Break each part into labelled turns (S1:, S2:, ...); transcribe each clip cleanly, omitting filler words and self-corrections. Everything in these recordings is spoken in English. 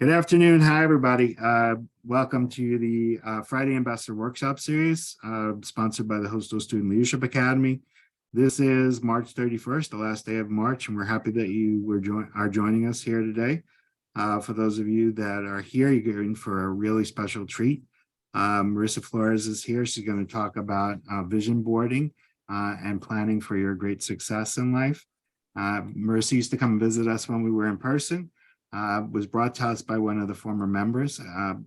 S1: Good afternoon. Hi, everybody. Welcome to the Friday Ambassador Workshop Series, sponsored by the Hostos Student Leadership Academy. This is March 31st, the last day of March, and we're happy that you are joining us here today. For those of you that are here, you're in for a really special treat. Marisa Flores is here. She's going to talk about vision boarding and planning for your great success in life. Marisa used to come visit us when we were in person. Was brought to us by one of the former members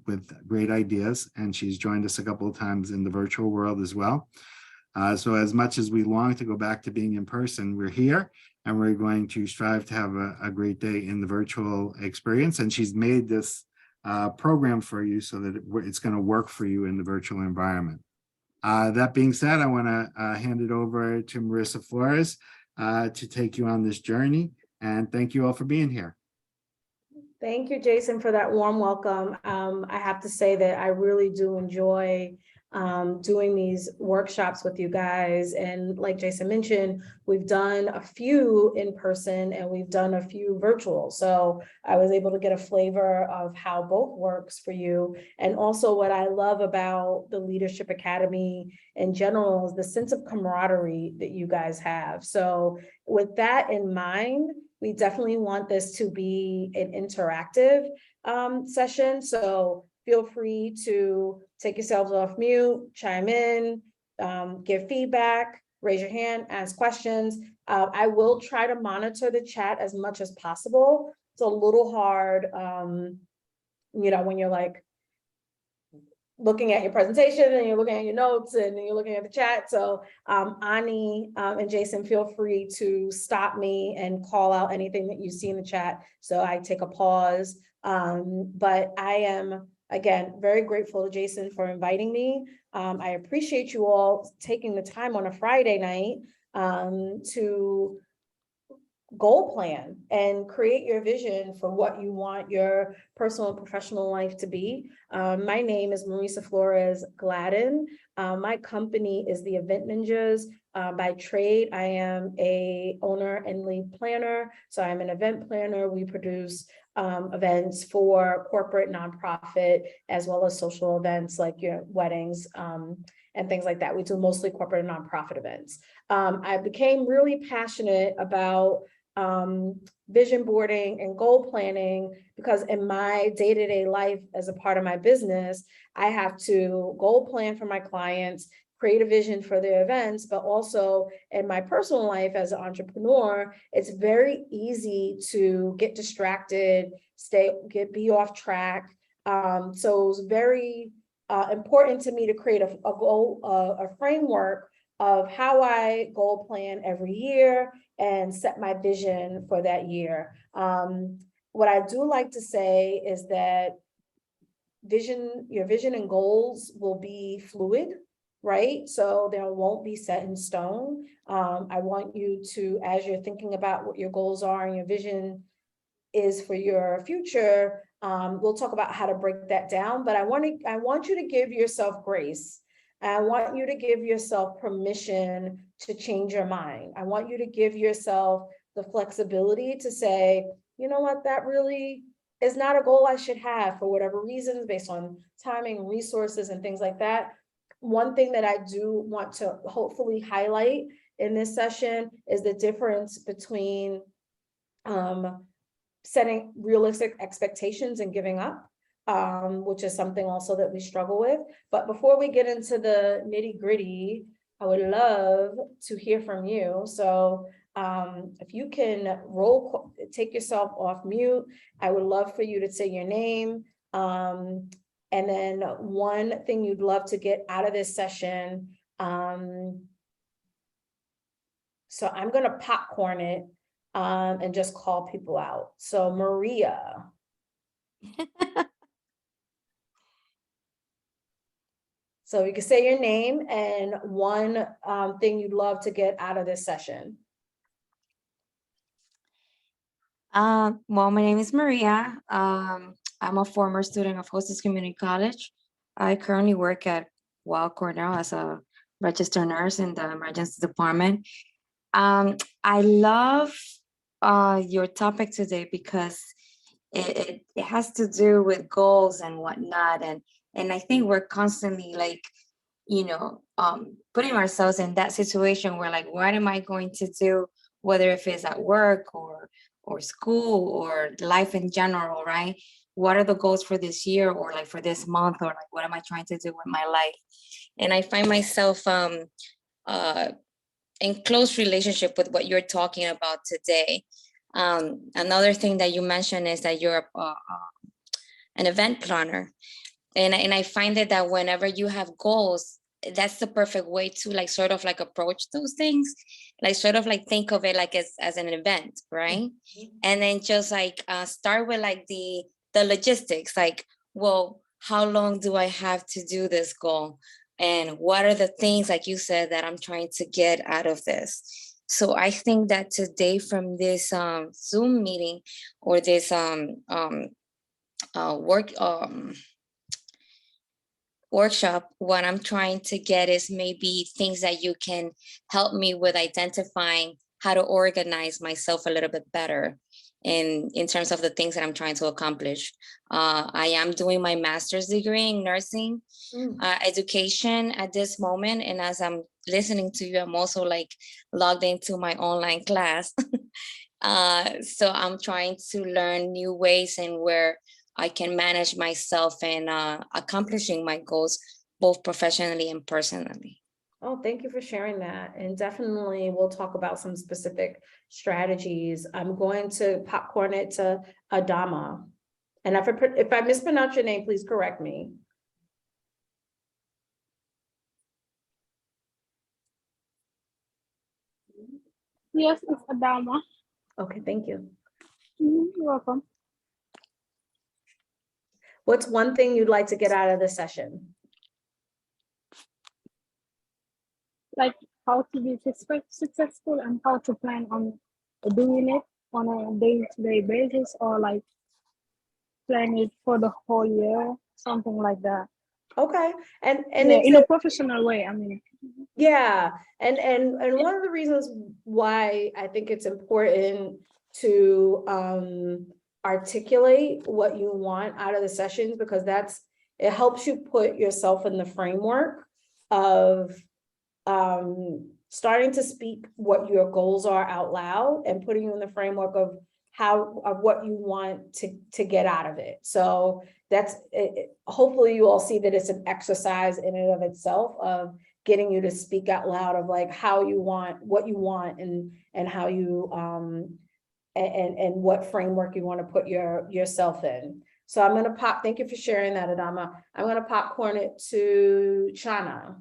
S1: with great ideas, and she's joined us a couple of times in the virtual world as well. So as much as we long to go back to being in person, we're here, and we're going to strive to have a great day in the virtual experience. And she's made this program for you so that it's going to work for you in the virtual environment. That being said, I want to hand it over to Marisa Flores to take you on this journey. And thank you all for being here.
S2: Thank you, Jason, for that warm welcome. I have to say that I really do enjoy doing these workshops with you guys. And like Jason mentioned, we've done a few in person and we've done a few virtual. So I was able to get a flavor of how both works for you. And also what I love about the Leadership Academy in general is the sense of camaraderie that you guys have. So with that in mind, we definitely want this to be an interactive session. So feel free to take yourselves off mute, chime in, give feedback, raise your hand, ask questions. I will try to monitor the chat as much as possible. It's a little hard, when you're like looking at your presentation and you're looking at your notes and you're looking at the chat. So Ani and Jason, feel free to stop me and call out anything that you see in the chat. So I take a pause. But I am, again, very grateful to Jason for inviting me. I appreciate you all taking the time on a Friday night to goal plan and create your vision for what you want your personal and professional life to be. My name is Marisa Flores Gladden. My company is the Event Ninjas. By trade, I am a owner and lead planner. So I'm an event planner. We produce events for corporate, nonprofit, as well as social events like your weddings and things like that. We do mostly corporate and nonprofit events. I became really passionate about vision boarding and goal planning because in my day-to-day life as a part of my business, I have to goal plan for my clients, create a vision for their events, but also in my personal life as an entrepreneur, it's very easy to get distracted, be off track. So it's very important to me to create a goal, a framework of how I goal plan every year and set my vision for that year. What I do like to say is that your vision and goals will be fluid, right? So they won't be set in stone. I want you to, as you're thinking about what your goals are and your vision is for your future, we'll talk about how to break that down, but I want you to give yourself grace. I want you to give yourself permission to change your mind. I want you to give yourself the flexibility to say, you know what, that really is not a goal I should have for whatever reasons, based on timing, resources, and things like that. One thing that I do want to hopefully highlight in this session is the difference between setting realistic expectations and giving up, which is something also that we struggle with. But before we get into the nitty-gritty, I would love to hear from you. So if you can take yourself off mute, I would love for you to say your name. And then one thing you'd love to get out of this session. So I'm going to popcorn it and just call people out. So Maria. So you can say your name and one thing you'd love to get out of this session.
S3: Well, my name is Maria. I'm a former student of Hostos Community College. I currently work at Weill Cornell as a registered nurse in the emergency department. I love your topic today because it has to do with goals and whatnot. And I think we're constantly like, putting ourselves in that situation where like, what am I going to do, whether if it's at work or school or life in general, right? What are the goals for this year or like for this month, or like what am I trying to do with my life? And I find myself in close relationship with what you're talking about today. Another thing that you mentioned is that you're an event planner. And I find that whenever you have goals, that's the perfect way to like sort of like approach those things, like sort of like think of it like as an event, right? And then just like start with like the logistics, like, well, how long do I have to do this goal? And what are the things, like you said, that I'm trying to get out of this? So I think that today from this Zoom meeting or this workshop, what I'm trying to get is maybe things that you can help me with identifying how to organize myself a little bit better in terms of the things that I'm trying to accomplish. I am doing my master's degree in nursing education at this moment. And as I'm listening to you, I'm also like logged into my online class. So I'm trying to learn new ways and where I can manage myself and accomplishing my goals, both professionally and personally.
S2: Oh, thank you for sharing that. And definitely we'll talk about some specific strategies. I'm going to popcorn it to Adama. And if I mispronounce your name, please correct me.
S4: Yes, it's Adama.
S2: Okay, thank you.
S4: You're welcome.
S2: What's one thing you'd like to get out of the session?
S4: Like how to be successful and how to plan on doing it on a day-to-day basis, or like plan it for the whole year, something like that.
S2: Okay, and
S4: Yeah, in a professional way, I mean.
S2: Yeah, and one of the reasons why I think it's important to articulate what you want out of the sessions, because it helps you put yourself in the framework of starting to speak what your goals are out loud and putting you in the framework of what you want to get out of it. So that's it. Hopefully you all see that it's an exercise in and of itself of getting you to speak out loud of like how you want, what you want, and how you and what framework you want to put yourself in. So I'm going to thank you for sharing that, Adama. I'm going to popcorn it to Chana.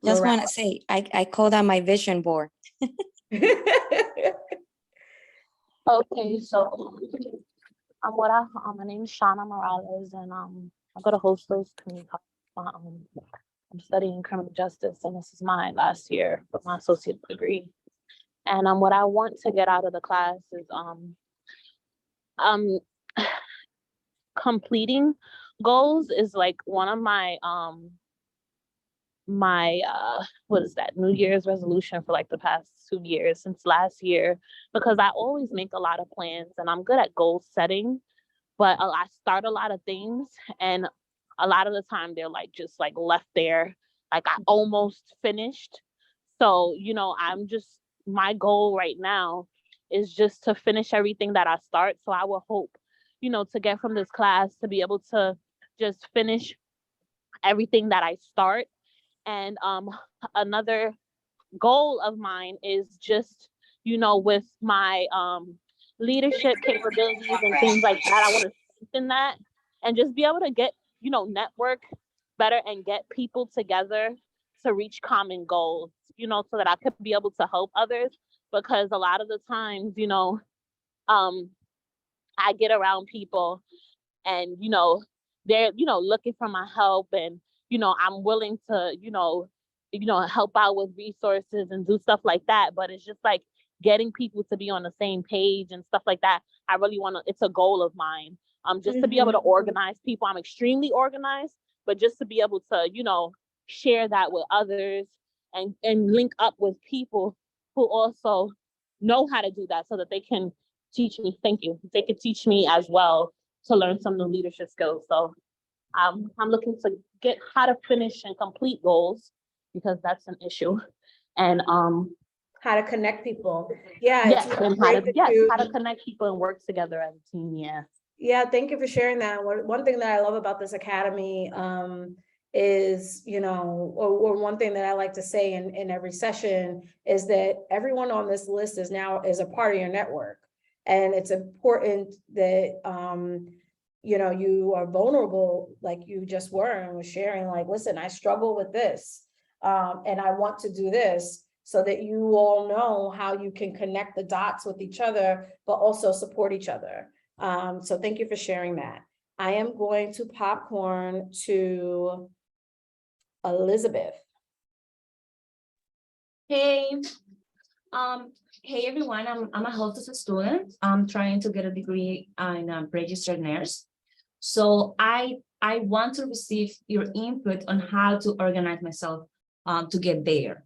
S3: Just want to say, I call that my vision board.
S5: Okay, so my name is Shauna Morales, and I go to Hostos Community College. I'm studying criminal justice, and this is my last year for my associate degree. And what I want to get out of the class is completing goals is like one of my what is that, New Year's resolution for like the past 2 years, since last year, because I always make a lot of plans and I'm good at goal setting, but I start a lot of things and a lot of the time they're like just like left there, like I almost finished. So my goal right now is just to finish everything that I start. So I will hope to get from this class to be able to just finish everything that I start. And another goal of mine is just, with my leadership capabilities and things like that, I want to strengthen that and just be able to get, network better and get people together to reach common goals, so that I could be able to help others. Because a lot of the times, I get around people and, they're, looking for my help, and, I'm willing to, help out with resources and do stuff like that. But it's just like getting people to be on the same page and stuff like that. I really want to, it's a goal of mine, just to be able to organize people. I'm extremely organized, but just to be able to, share that with others and link up with people who also know how to do that, so that they can teach me, thank you, they could teach me as well to learn some new leadership skills. So I'm looking to get how to finish and complete goals, because that's an issue. And
S2: How to connect people. Yeah.
S5: yes,
S2: it's
S5: and
S2: great that
S5: how to connect people and work together as a team. Yeah.
S2: Yeah, thank you for sharing that. One thing that I love about this academy is, or one thing that I like to say in every session is that everyone on this list is a part of your network. And it's important that, you are vulnerable like you just were and was sharing, like, listen, I struggle with this and I want to do this, so that you all know how you can connect the dots with each other, but also support each other. So thank you for sharing that. I am going to popcorn to Elizabeth.
S3: Hey, hey everyone, I'm a Hostos student. I'm trying to get a degree in registered nurse. So I want to receive your input on how to organize myself to get there.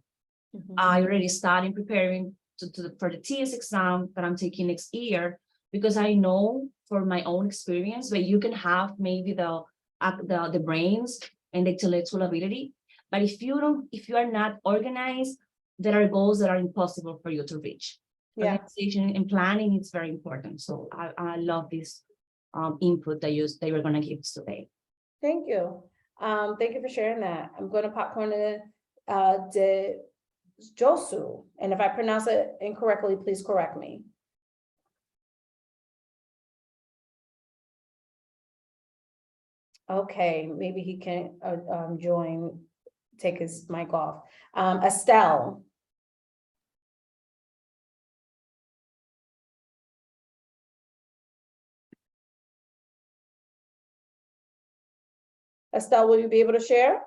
S3: I already started preparing for the TS exam that I'm taking next year, because I know for my own experience that you can have maybe the brains and the intellectual ability, but if you are not organized, there are goals that are impossible for you to reach.
S2: Yeah.
S3: Organization and planning is very important. So I love this input that you were going to give us today.
S2: Thank you. Thank you for sharing that. I'm going to popcorn to De Josu, and if I pronounce it incorrectly, please correct me. Okay, maybe he can take his mic off. Estelle. Estelle, will you be able to share?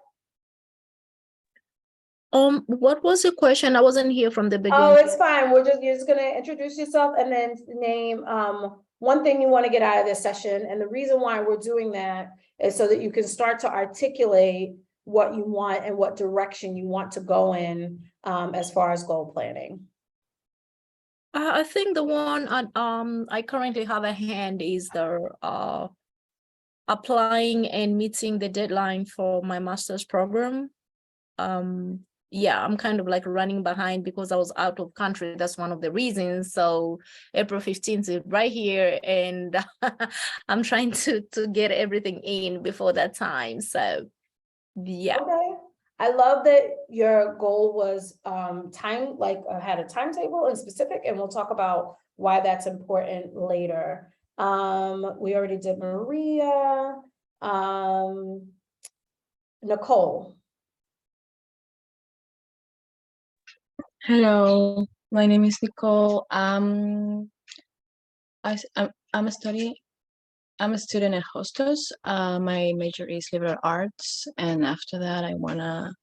S6: What was your question? I wasn't here from the beginning.
S2: Oh, it's fine. You're just gonna introduce yourself and then name one thing you want to get out of this session. And the reason why we're doing that is so that you can start to articulate what you want and what direction you want to go in as far as goal planning.
S6: I think the one I currently have at hand is the applying and meeting the deadline for my master's program. Yeah, I'm kind of like running behind because I was out of country. That's one of the reasons. So April 15th is right here, and I'm trying to get everything in before that time. So yeah.
S2: Okay. I love that your goal was time, had a timetable and specific, and we'll talk about why that's important later. We already did Maria. Nicole.
S7: Hello, my name is Nicole. I'm a student at Hostos. My major is liberal arts, and after that, I wanna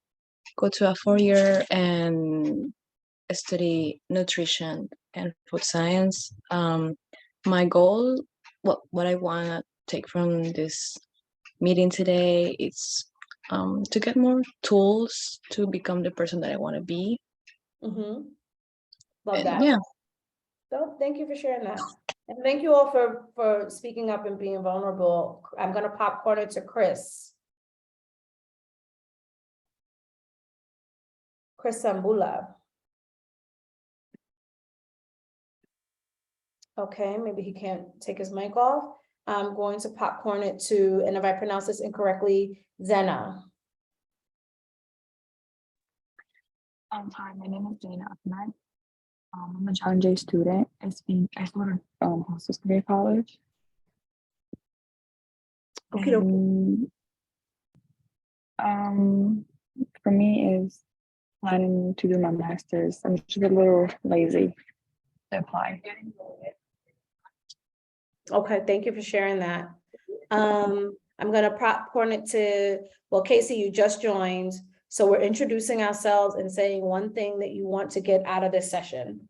S7: go to a 4-year and study nutrition and food science. My goal, what I wanna take from this meeting today is to get more tools to become the person that I want to be.
S2: Love
S7: And
S2: that.
S7: yeah.
S2: So thank you for sharing that. And thank you all for speaking up and being vulnerable. I'm going to popcorn it to Chris. Chris Sambula. Okay, maybe he can't take his mic off. I'm going to popcorn it to, and if I pronounce this incorrectly, Zena.
S8: Hi, my name is Jana Ahmed. I'm a John Jay student. I started Hostos Community College.
S2: Okay.
S8: For me is planning to do my master's. I'm just a little lazy to apply.
S2: Okay, thank you for sharing that. I'm gonna popcorn it to, well, Casey, you just joined. So we're introducing ourselves and saying one thing that you want to get out of this session.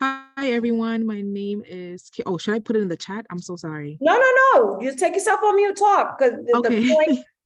S9: Hi, everyone. My name is, oh, should I put it in the chat? I'm so sorry.
S2: No. You take yourself on mute, talk, because
S9: Okay.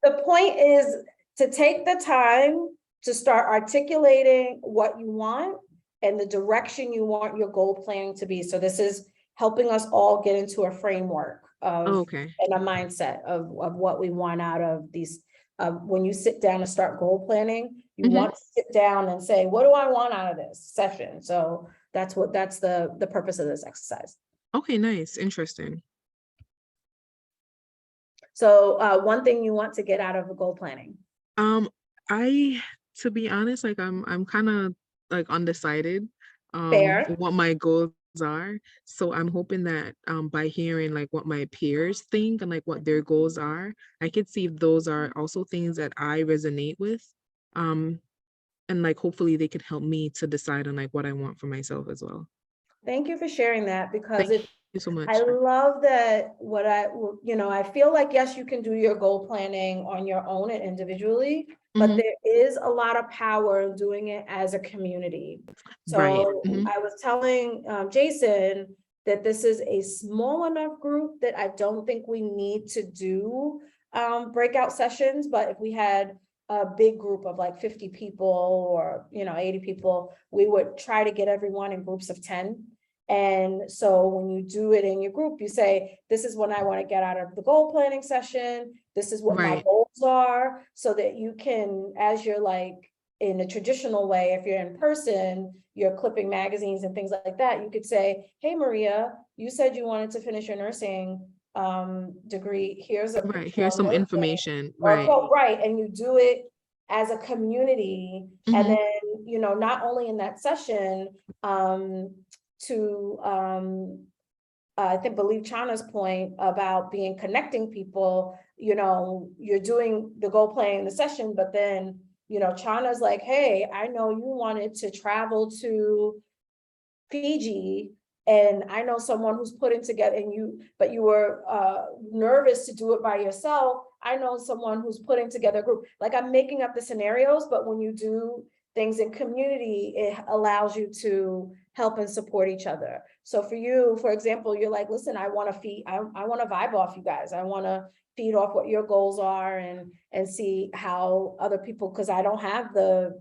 S2: the point is to take the time to start articulating what you want and the direction you want your goal planning to be. So this is helping us all get into a framework of
S9: Okay.
S2: and a mindset of what we want out of these. When you sit down and start goal planning, you
S9: Mhm.
S2: want to sit down and say, what do I want out of this session? So that's the purpose of this exercise.
S9: Okay, nice. Interesting.
S2: So one thing you want to get out of the goal planning.
S9: To be honest, like I'm kind of like undecided
S2: Fair.
S9: what my goals are. So I'm hoping that by hearing like what my peers think and like what their goals are, I could see if those are also things that I resonate with. Um and like hopefully they could help me to decide on like what I want for myself as well.
S2: Thank you for sharing that, because
S9: Thank you so much.
S2: I love that I feel like, yes, you can do your goal planning on your own and individually, but
S9: Mhm.
S2: there is a lot of power in doing it as a community.
S9: Right.
S2: So
S9: Mhm.
S2: I was telling Jason that this is a small enough group that I don't think we need to do breakout sessions, but if we had a big group of like 50 people or 80 people, we would try to get everyone in groups of 10. And so when you do it in your group, you say, this is what I want to get out of the goal planning session. This is what my
S9: Right.
S2: goals are, so that you can, as you're like in a traditional way, if you're in person, you're clipping magazines and things like that, you could say, hey, Maria, you said you wanted to finish your nursing degree. Here's a
S9: Right.
S2: picture
S9: Here's
S2: of
S9: some
S2: nursing,
S9: information.
S2: or
S9: Right.
S2: quote, right. And you do it as a community. And
S9: Mhm.
S2: then, not only in that session, to I think believe Chana's point about being connecting people, you're doing the goal planning in the session, but then Chana's like, hey, I know you wanted to travel to Fiji, and I know someone who's putting together, but you were nervous to do it by yourself. I know someone who's putting together a group. Like, I'm making up the scenarios, but when you do things in community, it allows you to help and support each other. So for you, for example, you're like, listen, I want to vibe off you guys. I want to feed off what your goals are and see how other people, because I don't have the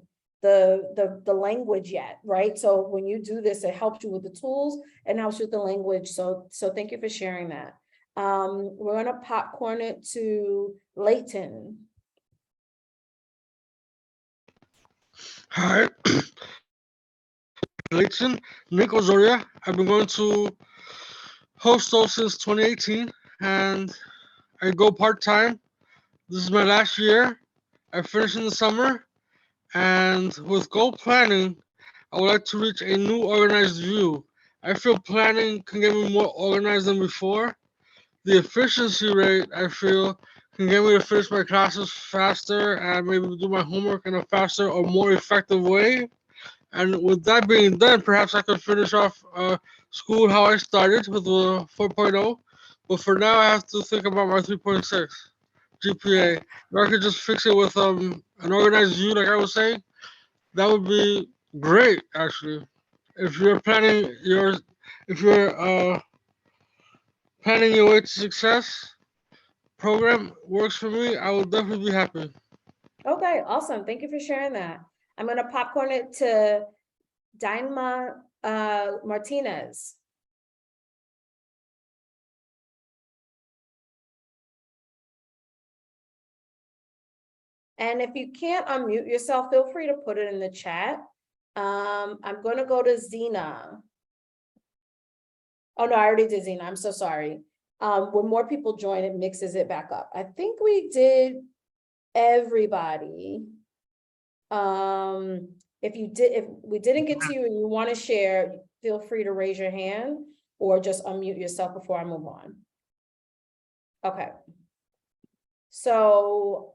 S2: language yet, right? So when you do this, it helps you with the tools and helps you with the language. So thank you for sharing that. We're gonna popcorn it to Leighton.
S10: Hi, Leighton, Nick Ozoria. I've been going to Hostos since 2018, and I go part-time. This is my last year. I finished in the summer, and with goal planning, I would like to reach a new organized view. I feel planning can get me more organized than before. The efficiency rate, I feel, can get me to finish my classes faster and maybe do my homework in a faster or more effective way. And with that being done, perhaps I could finish off school how I started with a 4.0. But for now, I have to think about my 3.6 GPA. If I could just fix it with an organized view, like I was saying, that would be great, actually. If you're planning your, if you're planning your way to success, program works for me, I will definitely be happy.
S2: Okay, awesome. Thank you for sharing that. I'm gonna popcorn it to Dynama Martinez. And if you can't unmute yourself, feel free to put it in the chat. I'm gonna go to Zena. Oh, no, I already did Zena. I'm so sorry. When more people join, it mixes it back up. I think we did everybody. If we didn't get to you and you want to share, feel free to raise your hand or just unmute yourself before I move on. Okay. So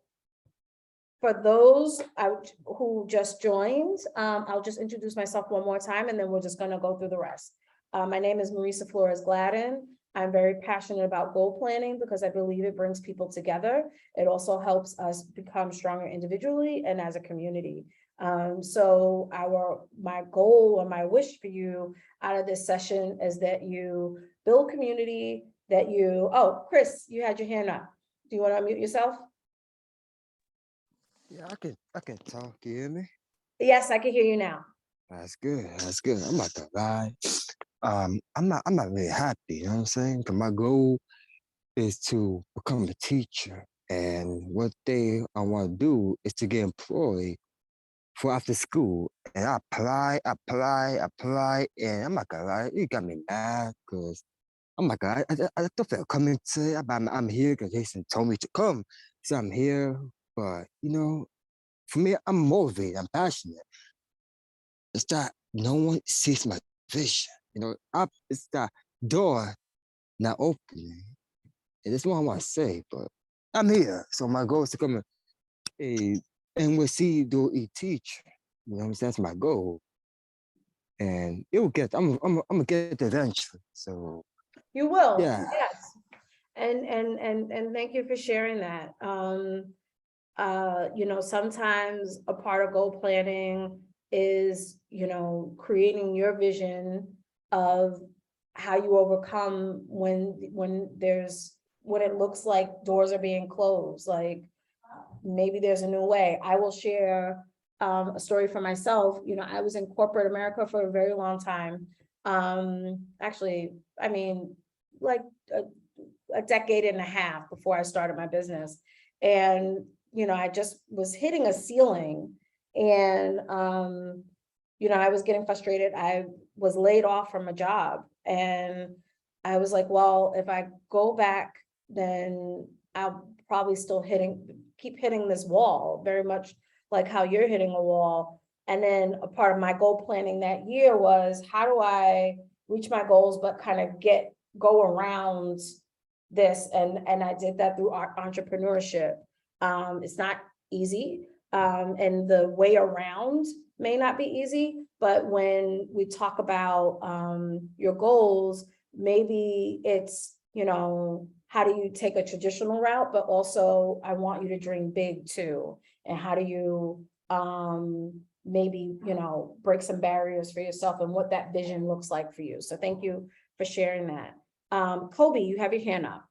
S2: for those who just joined, I'll just introduce myself one more time and then we're just going to go through the rest. My name is Marisa Flores Gladden. I'm very passionate about goal planning because I believe it brings people together. It also helps us become stronger individually and as a community. So my goal or my wish for you out of this session is that you build community, oh, Chris, you had your hand up. Do you want to unmute yourself?
S11: Yeah, I can talk. You hear me?
S2: Yes, I can hear you now.
S11: That's good. That's good. I'm not gonna lie. I'm not really happy. You know what I'm saying? 'Cause my goal is to become a teacher, and what I want to do is to get employed for after school. And I apply, and I'm not gonna lie. You got me mad because I'm not gonna. I thought felt coming today, but I'm here because Jason told me to come, so I'm here. But for me, I'm motivated. I'm passionate. It's that no one sees my vision. It's that door not opening. And that's what I want to say, but I'm here. So my goal is to become a NYC DOE teacher. You know what I'm saying? That's my goal. And it will get, I'm gonna get it eventually. So
S2: You will,
S11: yeah.
S2: yes. And thank you for sharing that. Sometimes a part of goal planning is, creating your vision of how you overcome when it looks like doors are being closed, like maybe there's a new way. I will share a story for myself. I was in corporate America for a very long time. Actually, I mean, like a decade and a half before I started my business. And, I just was hitting a ceiling, and, I was getting frustrated. I was laid off from a job, and I was like, well, if I go back, then I'll probably still keep hitting this wall, very much like how you're hitting a wall. And then a part of my goal planning that year was, how do I reach my goals, but kind of go around this? And I did that through entrepreneurship. It's not easy. And the way around may not be easy, but when we talk about your goals, maybe it's, how do you take a traditional route, but also I want you to dream big too. And how do you maybe, break some barriers for yourself and what that vision looks like for you. So thank you for sharing that. Kobe, you have your hand up.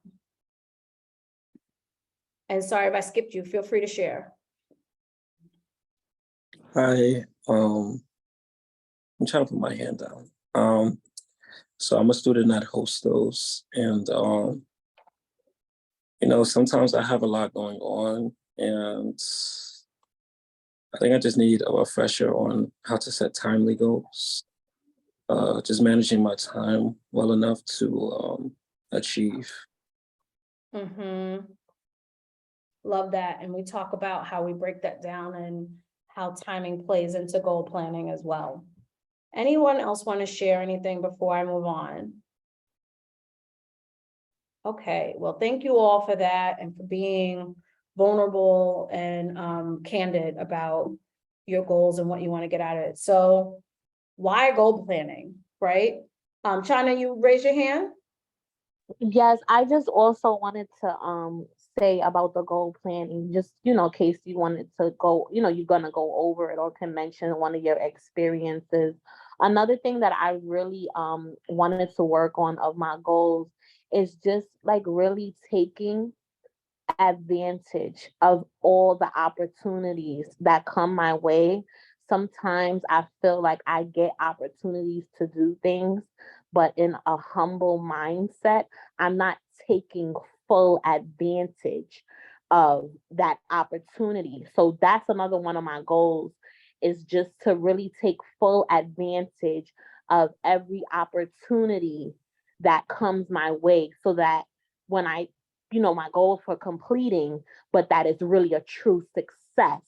S2: And sorry if I skipped you, feel free to share.
S12: Hi, I'm trying to put my hand down. So I'm a student at Hostos, and sometimes I have a lot going on, and I think I just need a refresher on how to set timely goals. Just managing my time well enough to achieve.
S2: Love that. And we talk about how we break that down and how timing plays into goal planning as well. Anyone else want to share anything before I move on? Okay, well, thank you all for that and for being vulnerable and candid about your goals and what you want to get out of it. So why goal planning, right? Chana, you raise your hand.
S5: Yes, I just also wanted to say about the goal planning, just in case you wanted to go, you're gonna go over it or can mention one of your experiences. Another thing that I really wanted to work on of my goals is just like really taking advantage of all the opportunities that come my way. Sometimes I feel like I get opportunities to do things, but in a humble mindset, I'm not taking full advantage of that opportunity. So that's another one of my goals, is just to really take full advantage of every opportunity that comes my way, so that when my goal for completing, but that is really a true success,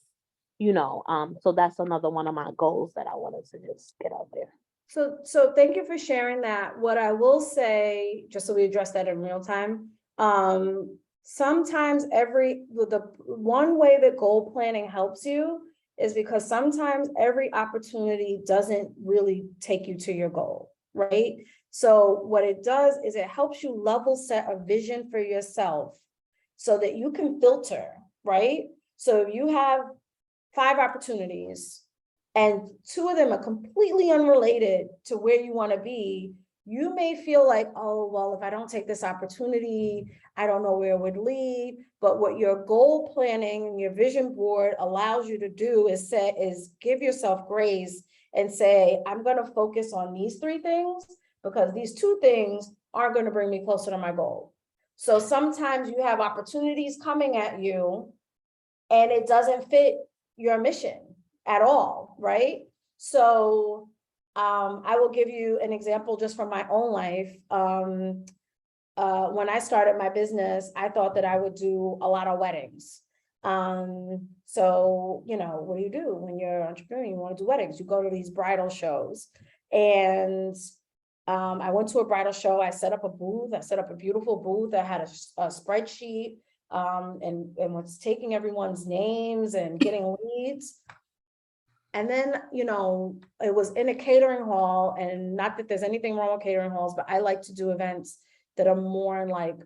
S5: so that's another one of my goals that I wanted to just get out there.
S2: So thank you for sharing that. What I will say, just so we address that in real time, sometimes the one way that goal planning helps you is because sometimes every opportunity doesn't really take you to your goal, right? So what it does is it helps you level set a vision for yourself so that you can filter, right? So if you have 5 opportunities and 2 of them are completely unrelated to where you want to be, You may feel like, oh, well, if I don't take this opportunity, I don't know where it would lead. But what your goal planning and your vision board allows you to do is give yourself grace and say, I'm going to focus on these 3 things because these 2 things aren't going to bring me closer to my goal. So sometimes you have opportunities coming at you and it doesn't fit your mission at all, right? So I will give you an example just from my own life. When I started my business, I thought that I would do a lot of weddings. So, you know, what do when you're an entrepreneur? You want to do weddings, you go to these bridal shows. And I went to a bridal show. I set up a booth. I set up a beautiful booth. I had a spreadsheet and was taking everyone's names and getting leads. And then, you know, it was in a catering hall, and not that there's anything wrong with catering halls, but I like to do events that are more in like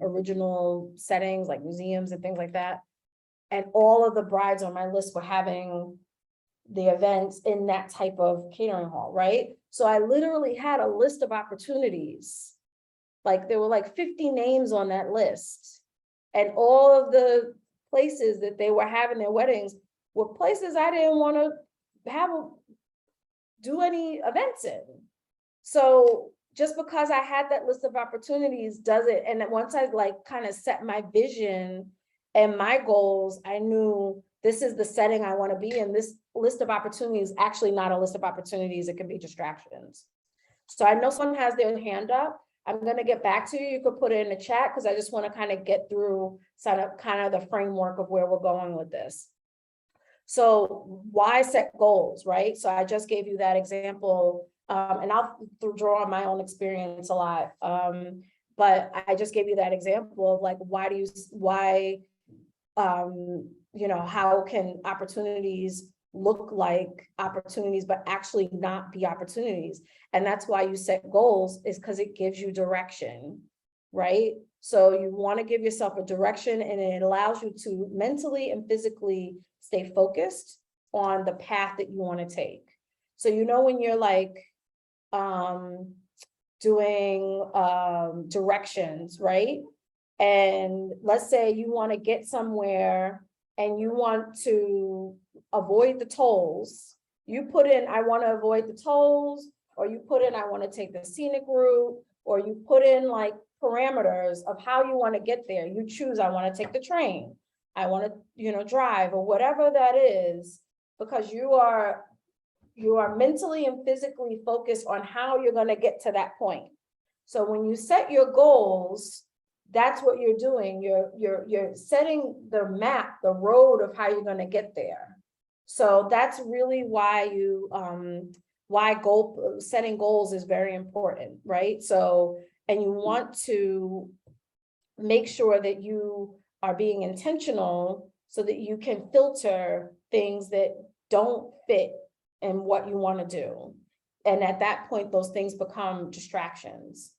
S2: original settings, like museums and things like that. And all of the brides on my list were having the events in that type of catering hall, right? So I literally had a list of opportunities. Like there were like 50 names on that list. And all of the places that they were having their weddings were places I didn't want to do any events in. So just because I had that list of opportunities doesn't, and then once I like kind of set my vision and my goals, I knew this is the setting I want to be in. This list of opportunities is actually not a list of opportunities. It can be distractions. So I know someone has their hand up. I'm going to get back to you. You could put it in the chat because I just want to kind of get through kind of the framework of where we're going with this. So why set goals, right? So I just gave you that example, and I'll draw on my own experience a lot. But I just gave you that example of like, you know, how can opportunities look like opportunities, but actually not be opportunities? And that's why you set goals, is because it gives you direction, right? So you want to give yourself a direction, and it allows you to mentally and physically stay focused on the path that you want to take. So, you know, when you're like doing directions, right? And let's say you want to get somewhere and you want to avoid the tolls. You put in, I want to avoid the tolls, or you put in, I want to take the scenic route, or you put in like parameters of how you want to get there. You choose, I want to take the train, I want to, you know, drive, or whatever that is, because you are mentally and physically focused on how you're going to get to that point. So when you set your goals, that's what you're doing. You're setting the map, the road of how you're going to get there. So that's really why setting goals is very important, right? So, and you want to make sure that you are being intentional so that you can filter things that don't fit in what you want to do. And at that point, those things become distractions.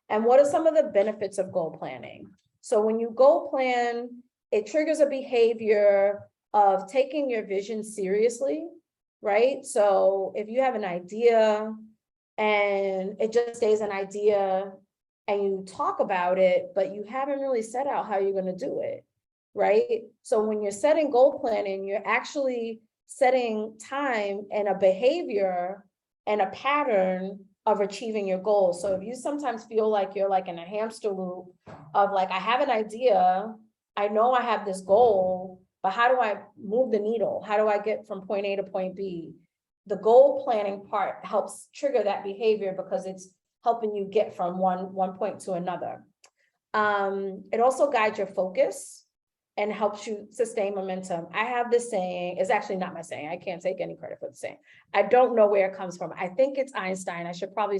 S2: And what are some of the benefits of goal planning? So when you goal plan, it triggers a behavior of taking your vision seriously, right? So if you have an idea and it just stays an idea and you talk about it, but you haven't really set out how you're going to do it, right? So when you're setting goal planning, you're actually setting time and a behavior and a pattern of achieving your goals. So if you sometimes feel like you're like in a hamster loop of like, I have an idea, I know I have this goal, but how do I move the needle? How do I get from point A to point B? The goal planning part helps trigger that behavior because it's helping you get from one point to another. It also guides your focus and helps you sustain momentum. I have this saying, it's actually not my saying. I can't take any credit for the saying. I don't know where it comes from. I think it's Einstein. I should probably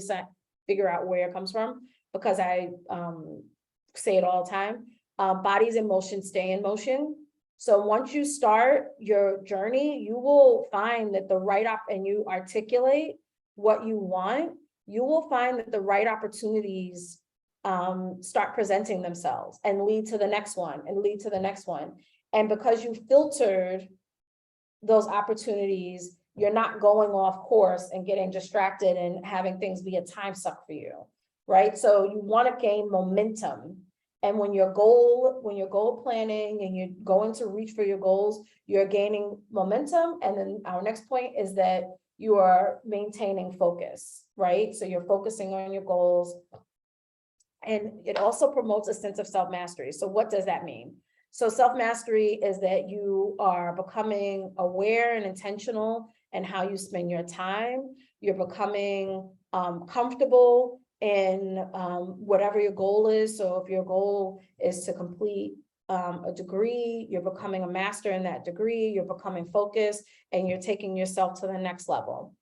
S2: figure out where it comes from because I say it all the time. Bodies in motion stay in motion. So once you start your journey, you will find that and you articulate what you want, you will find that the right opportunities start presenting themselves and lead to the next one and lead to the next one. And because you filtered those opportunities, you're not going off course and getting distracted and having things be a time suck for you. right? So you want to gain momentum. And when you're goal planning and you're going to reach for your goals, you're gaining momentum. And then our next point is that you are maintaining focus, right? So you're focusing on your goals. And it also promotes a sense of self-mastery. So what does that mean? So self-mastery is that you are becoming aware and intentional in how you spend your time. You're becoming comfortable in whatever your goal is. So if your goal is to complete a degree, you're becoming a master in that degree, you're becoming focused, and you're taking yourself to the next level.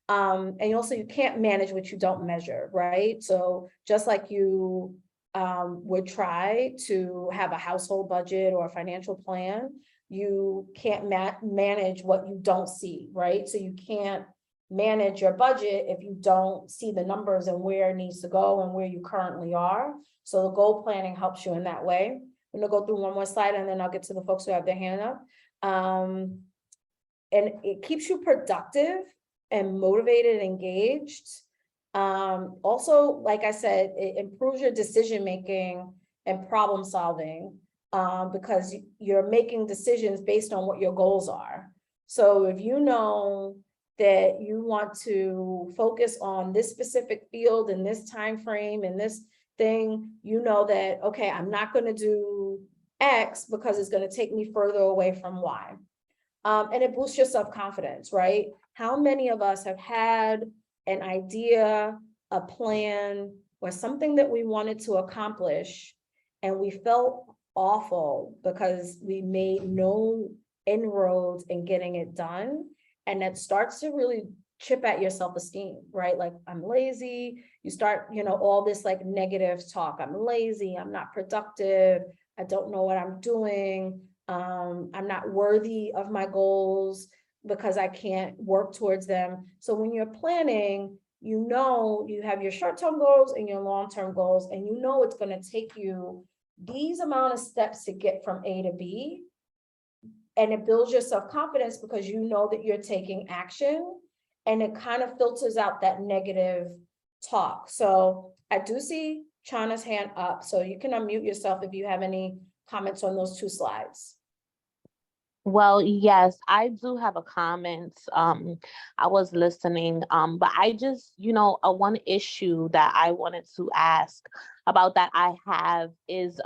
S2: And also you can't manage what you don't measure, right? So just like you would try to have a household budget or a financial plan, you can't manage what you don't see, right? So you can't manage your budget if you don't see the numbers and where it needs to go and where you currently are. So the goal planning helps you in that way. I'm gonna go through one more slide and then I'll get to the folks who have their hand up. And it keeps you productive and motivated and engaged. Also, like I said, it improves your decision-making and problem solving because you're making decisions based on what your goals are. So if you know that you want to focus on this specific field in this time frame and this thing, you know that, okay, I'm not going to do X because it's going to take me further away from Y. And it boosts your self-confidence, right? How many of us have had an idea, a plan, or something that we wanted to accomplish, and we felt awful because we made no inroads in getting it done? And that starts to really chip at your self-esteem, right? Like, I'm lazy. You start, all this like negative talk. I'm lazy. I'm not productive. I don't know what I'm doing. I'm not worthy of my goals because I can't work towards them. So when you're planning, you have your short-term goals and your long-term goals, and it's going to take you these amount of steps to get from A to B. And it builds your self-confidence because you know that you're taking action, and it kind of filters out that negative talk. So I do see Chana's hand up, so you can unmute yourself if you have any comments on those two slides.
S5: Well, yes, I do have a comment. I was listening, but I just, one issue that I wanted to ask about that I have is,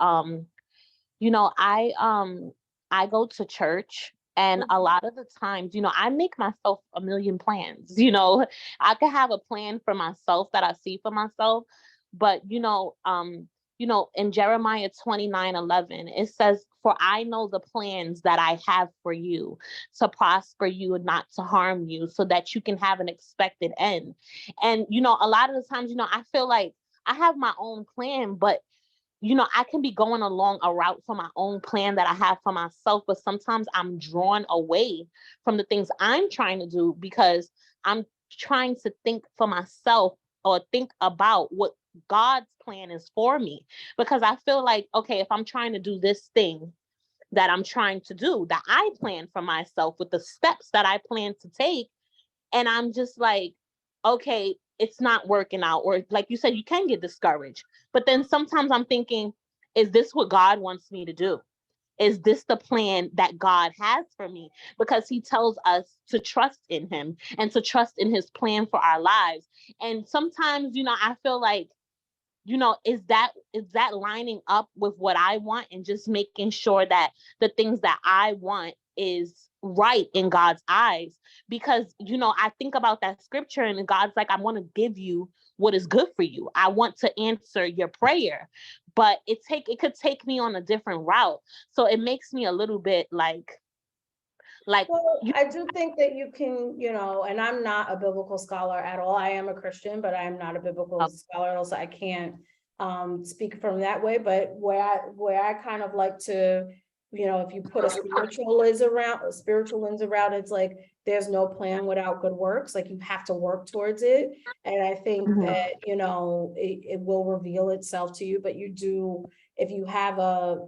S5: I go to church, and a lot of the times, I make myself a million plans. I could have a plan for myself that I see for myself, but in Jeremiah 29:11, it says, "For I know the plans that I have for you, to prosper you and not to harm you, so that you can have an expected end." And, a lot of the times, I feel like I have my own plan, but, I can be going along a route for my own plan that I have for myself, but sometimes I'm drawn away from the things I'm trying to do because I'm trying to think for myself or think about what God's plan is for me. Because I feel like, okay, if I'm trying to do this thing that I'm trying to do, that I plan for myself with the steps that I plan to take, and I'm just like, okay, it's not working out. Or like you said, you can get discouraged. But then sometimes I'm thinking, is this what God wants me to do? Is this the plan that God has for me? Because he tells us to trust in him and to trust in his plan for our lives. And sometimes, I feel like, is that lining up with what I want, and just making sure that the things that I want is right in God's eyes? Because, I think about that scripture, and God's like, I want to give you what is good for you. I want to answer your prayer, but it could take me on a different route. So it makes me a little bit like,
S2: well, I do think that you can, and I'm not a biblical scholar at all. I am a Christian, but I am not a biblical scholar, so I can't speak from that way. But where I kind of like to, if you put a spiritual lens around, it's like there's no plan without good works. Like, you have to work towards it. And I think that, it will reveal itself to you, but you do, if you have a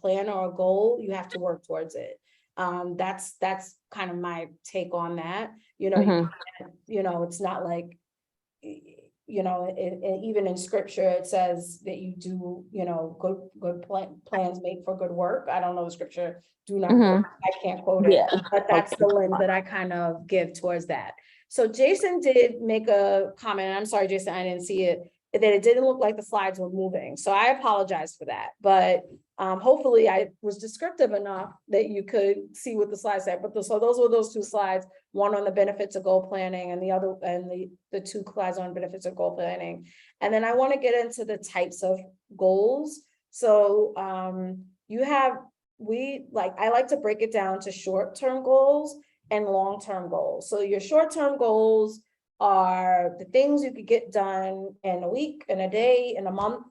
S2: plan or a goal, you have to work towards it. That's kind of my take on that. It's not like, you know, even in scripture, it says that you do, you know, good plans made for good work. I don't know the scripture, do not,
S5: Mhm.
S2: I can't quote it,
S5: Yeah.
S2: but that's the lens that I kind of give towards that. So Jason did make a comment, and I'm sorry, Jason, I didn't see it, that it didn't look like the slides were moving. So I apologize for that, but hopefully I was descriptive enough that you could see what the slides said. But so those were those two slides, one on the benefits of goal planning and the other, and the two slides on benefits of goal planning. And then I want to get into the types of goals. So I like to break it down to short-term goals and long-term goals. So your short-term goals are the things you could get done in a week, in a day, in a month.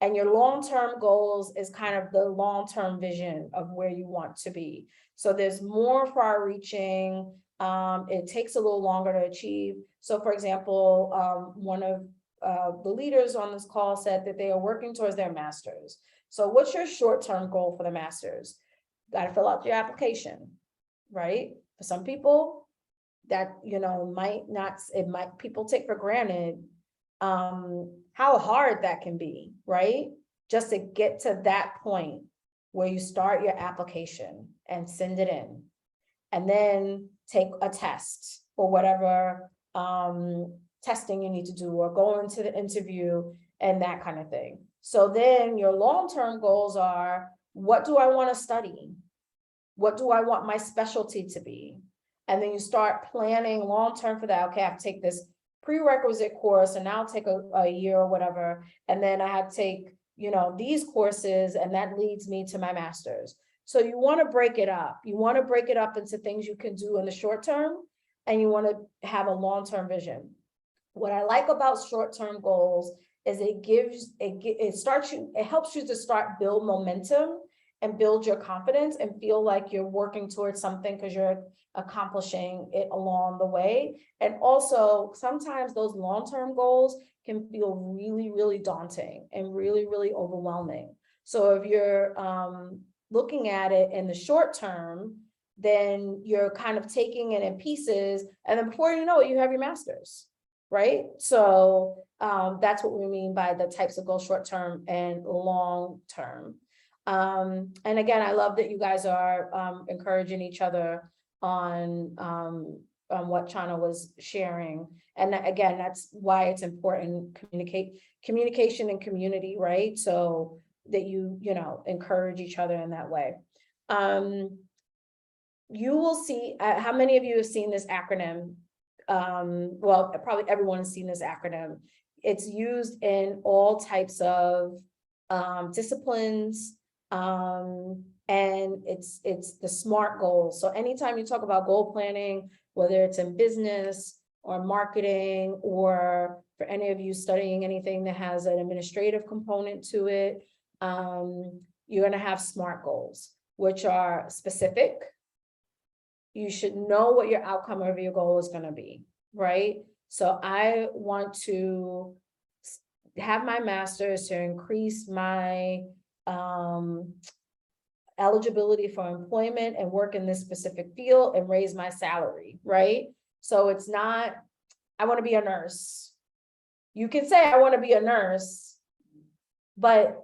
S2: And your long-term goals is kind of the long-term vision of where you want to be. So there's more far-reaching. It takes a little longer to achieve. So for example, one of the leaders on this call said that they are working towards their master's. So what's your short-term goal for the master's? Got to fill out your application, right? For some people, that, you know, people take for granted how hard that can be, right? Just to get to that point where you start your application and send it in, and then take a test or whatever testing you need to do, or go into the interview and that kind of thing. So then your long-term goals are, what do I want to study? What do I want my specialty to be? And then you start planning long-term for that. Okay, I have to take this prerequisite course, and I'll take a year or whatever. And then I have to take, you know, these courses, and that leads me to my master's. So you want to break it up. You want to break it up into things you can do in the short term, and you want to have a long-term vision. What I like about short-term goals is it helps you to start build momentum and build your confidence and feel like you're working towards something because you're accomplishing it along the way. And also sometimes those long-term goals can feel really, really daunting and really, really overwhelming. So if you're looking at it in the short term, then you're kind of taking it in pieces, and then before you know it, you have your master's, right? So that's what we mean by the types of goals, short term and long term. And again, I love that you guys are encouraging each other on what Chana was sharing. And again, that's why it's important, communication and community, right? So that you know, encourage each other in that way. You will see, how many of you have seen this acronym? Well, probably everyone has seen this acronym. It's used in all types of disciplines, and it's the SMART goals. So anytime you talk about goal planning, whether it's in business or marketing, or for any of you studying anything that has an administrative component to it, you're going to have SMART goals, which are specific. You should know what your outcome of your goal is going to be, right? So I want to have my master's to increase my eligibility for employment and work in this specific field and raise my salary, right? So it's not, I want to be a nurse. You can say, I want to be a nurse, but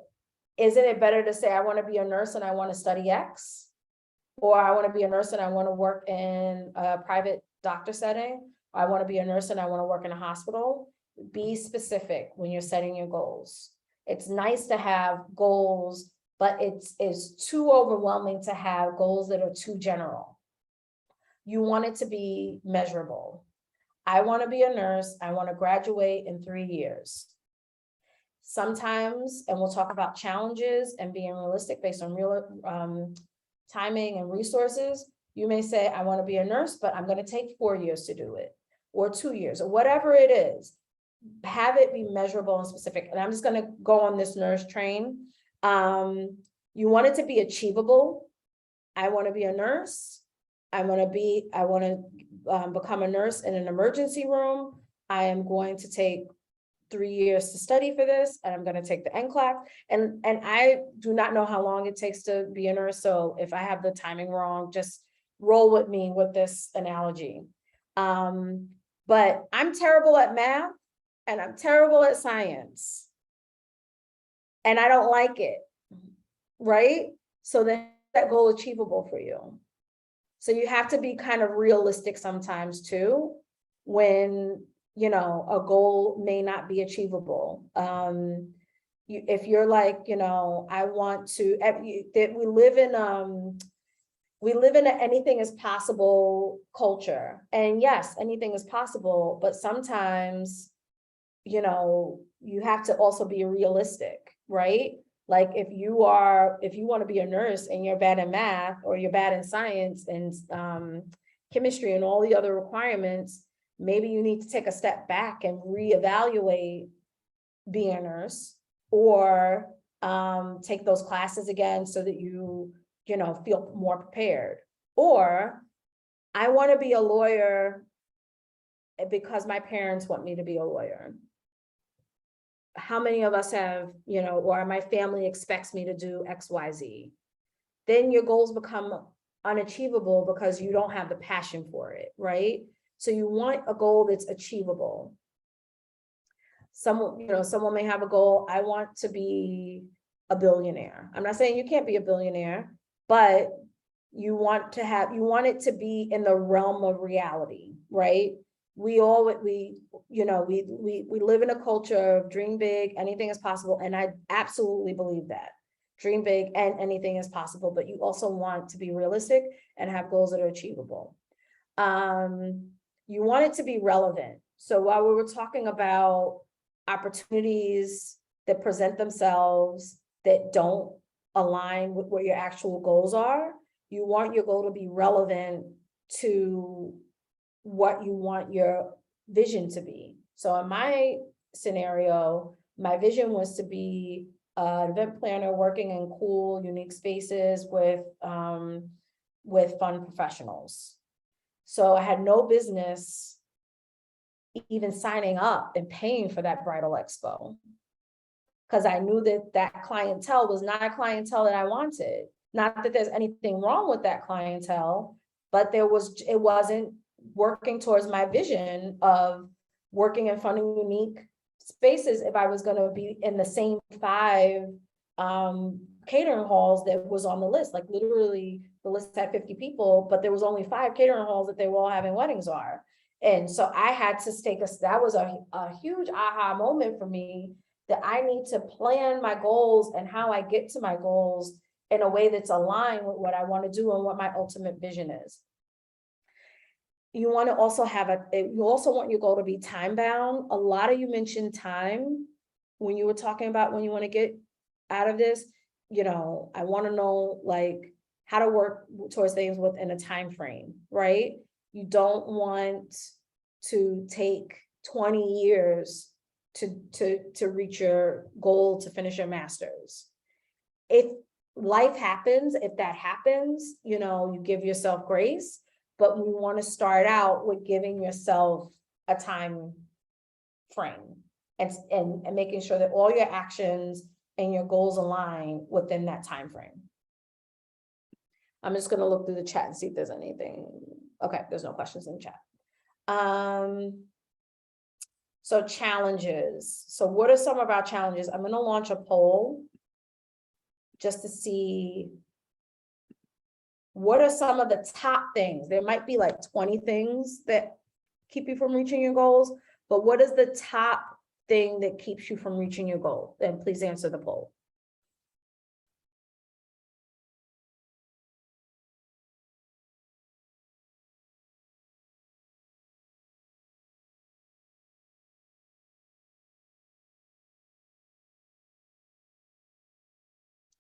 S2: isn't it better to say, I want to be a nurse and I want to study X? Or I want to be a nurse and I want to work in a private doctor setting. I want to be a nurse and I want to work in a hospital. Be specific when you're setting your goals. It's nice to have goals, but it's too overwhelming to have goals that are too general. You want it to be measurable. I want to be a nurse. I want to graduate in 3 years. Sometimes, and we'll talk about challenges and being realistic based on real timing and resources, you may say, I want to be a nurse, but I'm going to take 4 years to do it, or 2 years, or whatever it is. Have it be measurable and specific. And I'm just going to go on this nurse train. You want it to be achievable. I want to be a nurse. I want to become a nurse in an emergency room. I am going to take 3 years to study for this, and I'm going to take the NCLEX. And I do not know how long it takes to be a nurse. So if I have the timing wrong, just roll with me with this analogy. But I'm terrible at math. and I'm terrible at science and I don't like it, right? So then that goal achievable for you. So you have to be kind of realistic sometimes too, when, you know, a goal may not be achievable. If you're like, you know, I want to, that we live in an anything is possible culture. And yes, anything is possible, but sometimes, you know, you have to also be realistic, right? Like if you want to be a nurse and you're bad in math or you're bad in science and chemistry and all the other requirements, maybe you need to take a step back and reevaluate being a nurse, or take those classes again so that you know, feel more prepared. Or I want to be a lawyer because my parents want me to be a lawyer. How many of us have, you know, or my family expects me to do X, Y, Z? Then your goals become unachievable because you don't have the passion for it, right? So you want a goal that's achievable. Someone, you know, someone may have a goal, I want to be a billionaire. I'm not saying you can't be a billionaire, but you want it to be in the realm of reality, right? We live in a culture of dream big, anything is possible. And I absolutely believe that. Dream big and anything is possible, but you also want to be realistic and have goals that are achievable. You want it to be relevant. So while we were talking about opportunities that present themselves that don't align with what your actual goals are, you want your goal to be relevant to what you want your vision to be. So in my scenario, my vision was to be an event planner working in cool, unique spaces with fun professionals. So I had no business even signing up and paying for that bridal expo, because I knew that clientele was not a clientele that I wanted. Not that there's anything wrong with that clientele, but it wasn't working towards my vision of working in fun and unique spaces if I was going to be in the same 5 catering halls that was on the list. Like literally the list had 50 people, but there was only 5 catering halls that they were all having weddings are. And so I had to that was a huge aha moment for me, that I need to plan my goals and how I get to my goals in a way that's aligned with what I want to do and what my ultimate vision is. You want to also you also want your goal to be time bound. A lot of you mentioned time when you were talking about when you want to get out of this. You know, I want to know like how to work towards things within a time frame, right? You don't want to take 20 years to reach your goal to finish your master's. If life happens, if that happens, you know, you give yourself grace, but we want to start out with giving yourself a time frame and making sure that all your actions and your goals align within that time frame. I'm just going to look through the chat and see if there's anything. Okay, there's no questions in the chat. So challenges. So what are some of our challenges? I'm going to launch a poll just to see what are some of the top things. There might be like 20 things that keep you from reaching your goals, but what is the top thing that keeps you from reaching your goal? Then please answer the poll.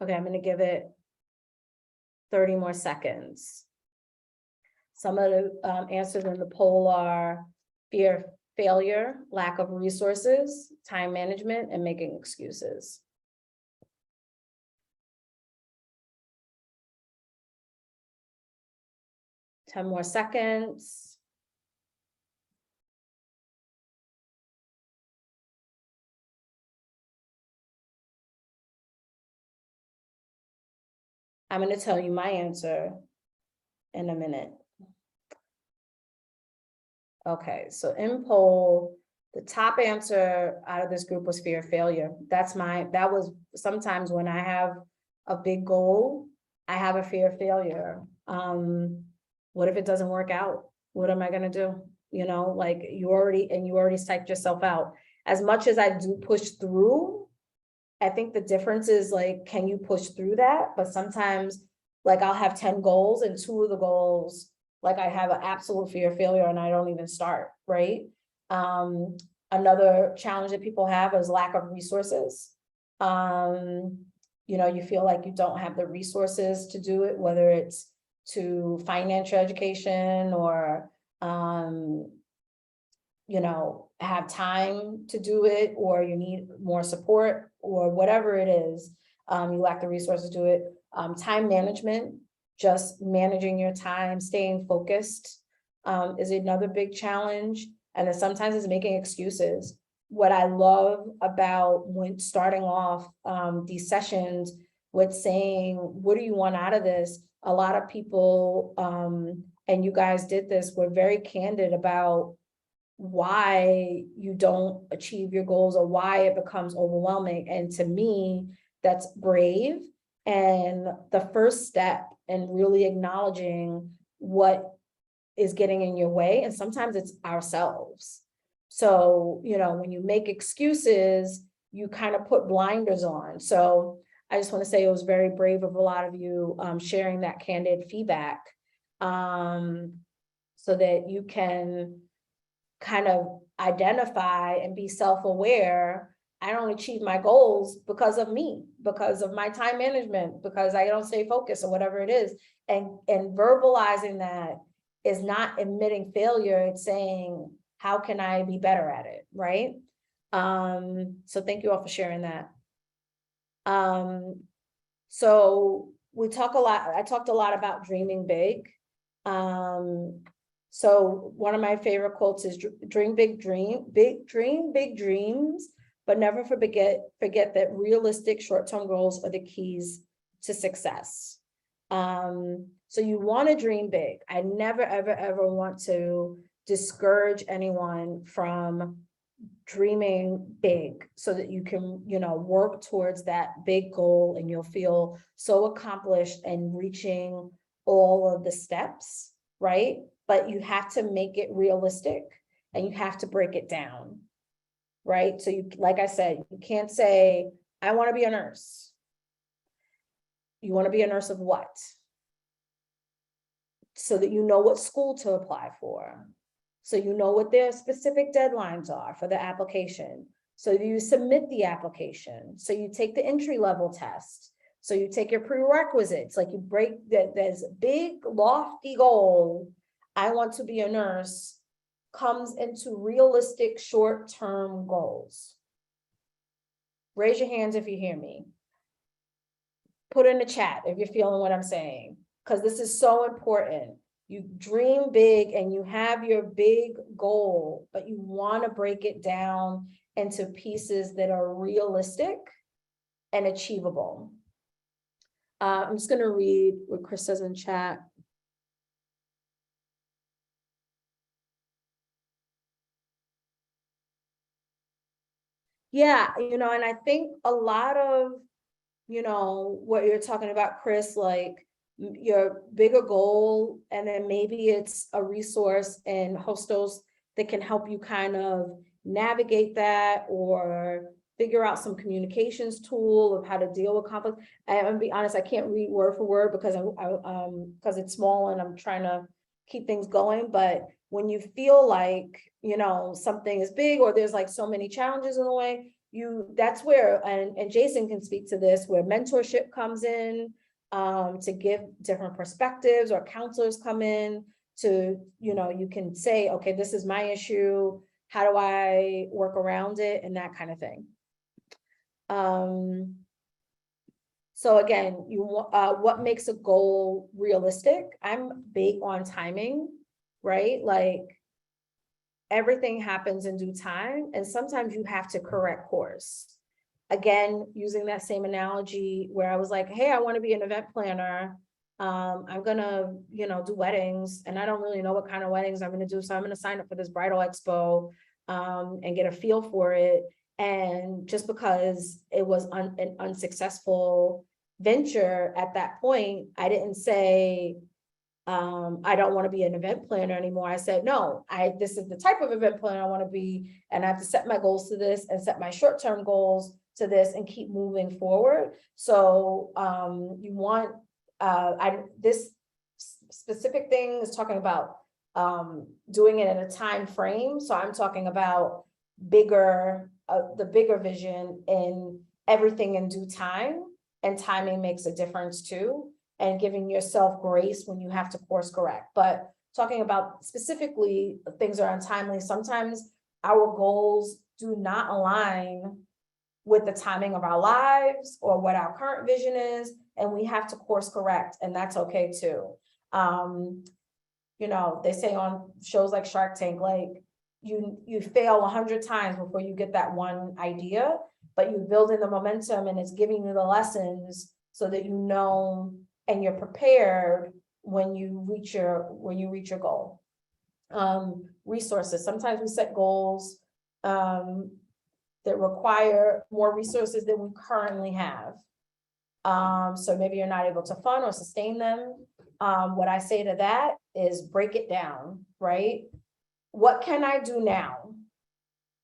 S2: Okay, I'm going to give it 30 more seconds. Some of the answers in the poll are fear of failure, lack of resources, time management, and making excuses. Ten more seconds. I'm going to tell you my answer in a minute. Okay, so in poll, The top answer out of this group was fear of failure. That was sometimes when I have a big goal, I have a fear of failure. What if it doesn't work out? What am I gonna do? You know, like you already psyched yourself out. As much as I do push through, I think the difference is like, can you push through that? But sometimes like I'll have 10 goals and 2 of the goals, like I have an absolute fear of failure and I don't even start, right? Another challenge that people have is lack of resources. You know, you feel like you don't have the resources to do it, whether it's to finance your education or, you know, have time to do it, or you need more support or whatever it is, you lack the resources to do it. Time management, just managing your time, staying focused, is another big challenge. And then sometimes it's making excuses. What I love about when starting off these sessions with saying, what do you want out of this? A lot of people, and you guys did this, were very candid about why you don't achieve your goals or why it becomes overwhelming. And to me, that's brave. And the first step in really acknowledging what is getting in your way. And sometimes it's ourselves. So, you know, when you make excuses, you kind of put blinders on. So I just want to say it was very brave of a lot of you sharing that candid feedback, so that you can kind of identify and be self-aware. I don't achieve my goals because of me, because of my time management, because I don't stay focused or whatever it is. And verbalizing that is not admitting failure. It's saying, how can I be better at it, right? So thank you all for sharing that. So we talk a lot, I talked a lot about dreaming big. So one of my favorite quotes is dream big dreams, but never forget that realistic short-term goals are the keys to success. So you want to dream big. I never, ever want to discourage anyone from dreaming big so that you can, you know, work towards that big goal and you'll feel so accomplished and reaching all of the steps, right? But you have to make it realistic and you have to break it down, right? So you, like I said, you can't say, I want to be a nurse. You want to be a nurse of what? So that you know what school to apply for. So you know what their specific deadlines are for the application. So you submit the application. So you take the entry-level test. So you take your prerequisites, like you break that. There's a big lofty goal. I want to be a nurse comes into realistic short-term goals. Raise your hands if you hear me. Put in the chat if you're feeling what I'm saying, because this is so important. You dream big and you have your big goal, but you want to break it down into pieces that are realistic and achievable. I'm just going to read what Chris says in chat. Yeah, you know, and I think a lot of, you know, what you're talking about, Chris, like your bigger goal, and then maybe it's a resource in Hostos that can help you kind of navigate that or figure out some communications tool of how to deal with conflict. I'm gonna be honest, I can't read word for word because because it's small and I'm trying to keep things going. But when you feel like, you know, something is big or there's like so many challenges in the way, that's where, and Jason can speak to this, where mentorship comes in, to give different perspectives, or counselors come in to, you know, you can say, okay, this is my issue. How do I work around it? And that kind of thing. So again, what makes a goal realistic? I'm big on timing, right? Like everything happens in due time, and sometimes you have to correct course. Again, using that same analogy where I was like, hey, I want to be an event planner. I'm gonna, you know, do weddings, and I don't really know what kind of weddings I'm gonna do. So I'm gonna sign up for this bridal expo. and get a feel for it. And just because it was an unsuccessful venture at that point, I didn't say, I don't want to be an event planner anymore. I said, no, this is the type of event planner I want to be, and I have to set my goals to this and set my short-term goals to this and keep moving forward. So you want, this specific thing is talking about doing it in a time frame. So I'm talking about the bigger vision in everything in due time, and timing makes a difference too, and giving yourself grace when you have to course correct. But talking about specifically things are untimely, sometimes our goals do not align with the timing of our lives or what our current vision is, and we have to course correct, and that's okay too. You know, they say on shows like Shark Tank, like you fail 100 times before you get that one idea, but you build in the momentum, and it's giving you the lessons so that you know and you're prepared when you reach your goal. Resources. Sometimes we set goals that require more resources than we currently have. So maybe you're not able to fund or sustain them. What I say to that is break it down, right? What can I do now?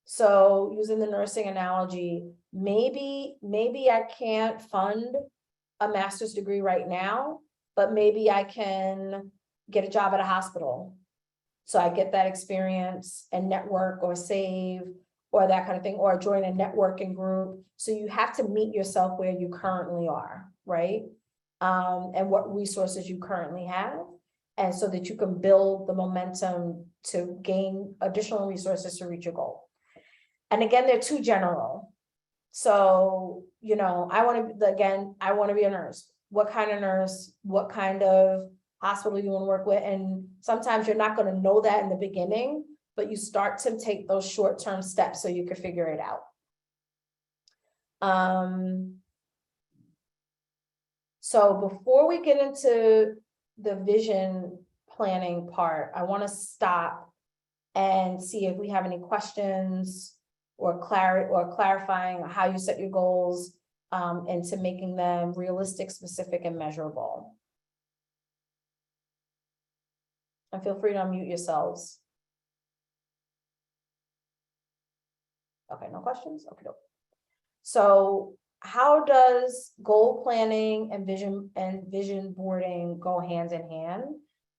S2: So using the nursing analogy, maybe I can't fund a master's degree right now, but maybe I can get a job at a hospital. So I get that experience and network or save or that kind of thing, or join a networking group. So you have to meet yourself where you currently are, right? And what resources you currently have. And so that you can build the momentum to gain additional resources to reach your goal. And again, they're too general. So, you know, I want to be a nurse. What kind of nurse? What kind of hospital you want to work with? And sometimes you're not going to know that in the beginning, but you start to take those short-term steps so you can figure it out. So before we get into the vision planning part, I want to stop and see if we have any questions or clarifying how you set your goals into making them realistic, specific, and measurable. And feel free to unmute yourselves. Okay, no questions? Okay, no. So how does goal planning and vision boarding go hand in hand?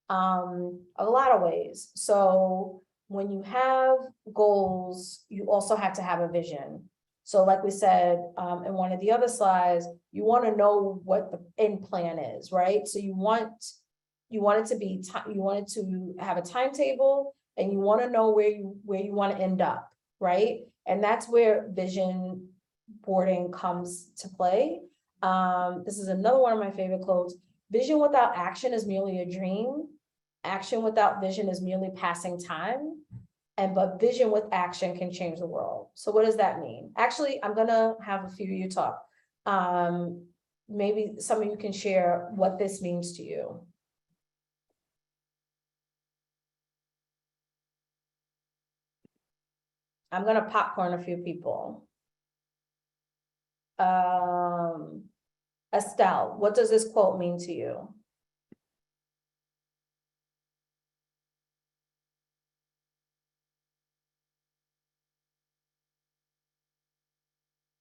S2: A lot of ways. So when you have goals, you also have to have a vision. So like we said in one of the other slides, you want to know what the end plan is, right? So you want it to have a timetable, and you want to know where you want to end up, right? And that's where vision boarding comes to play. This is another one of my favorite quotes. Vision without action is merely a dream. Action without vision is merely passing time. But vision with action can change the world. So what does that mean? Actually, I'm gonna have a few of you talk. Maybe some of you can share what this means to you. I'm gonna popcorn a few people. Estelle, what does this quote mean to you?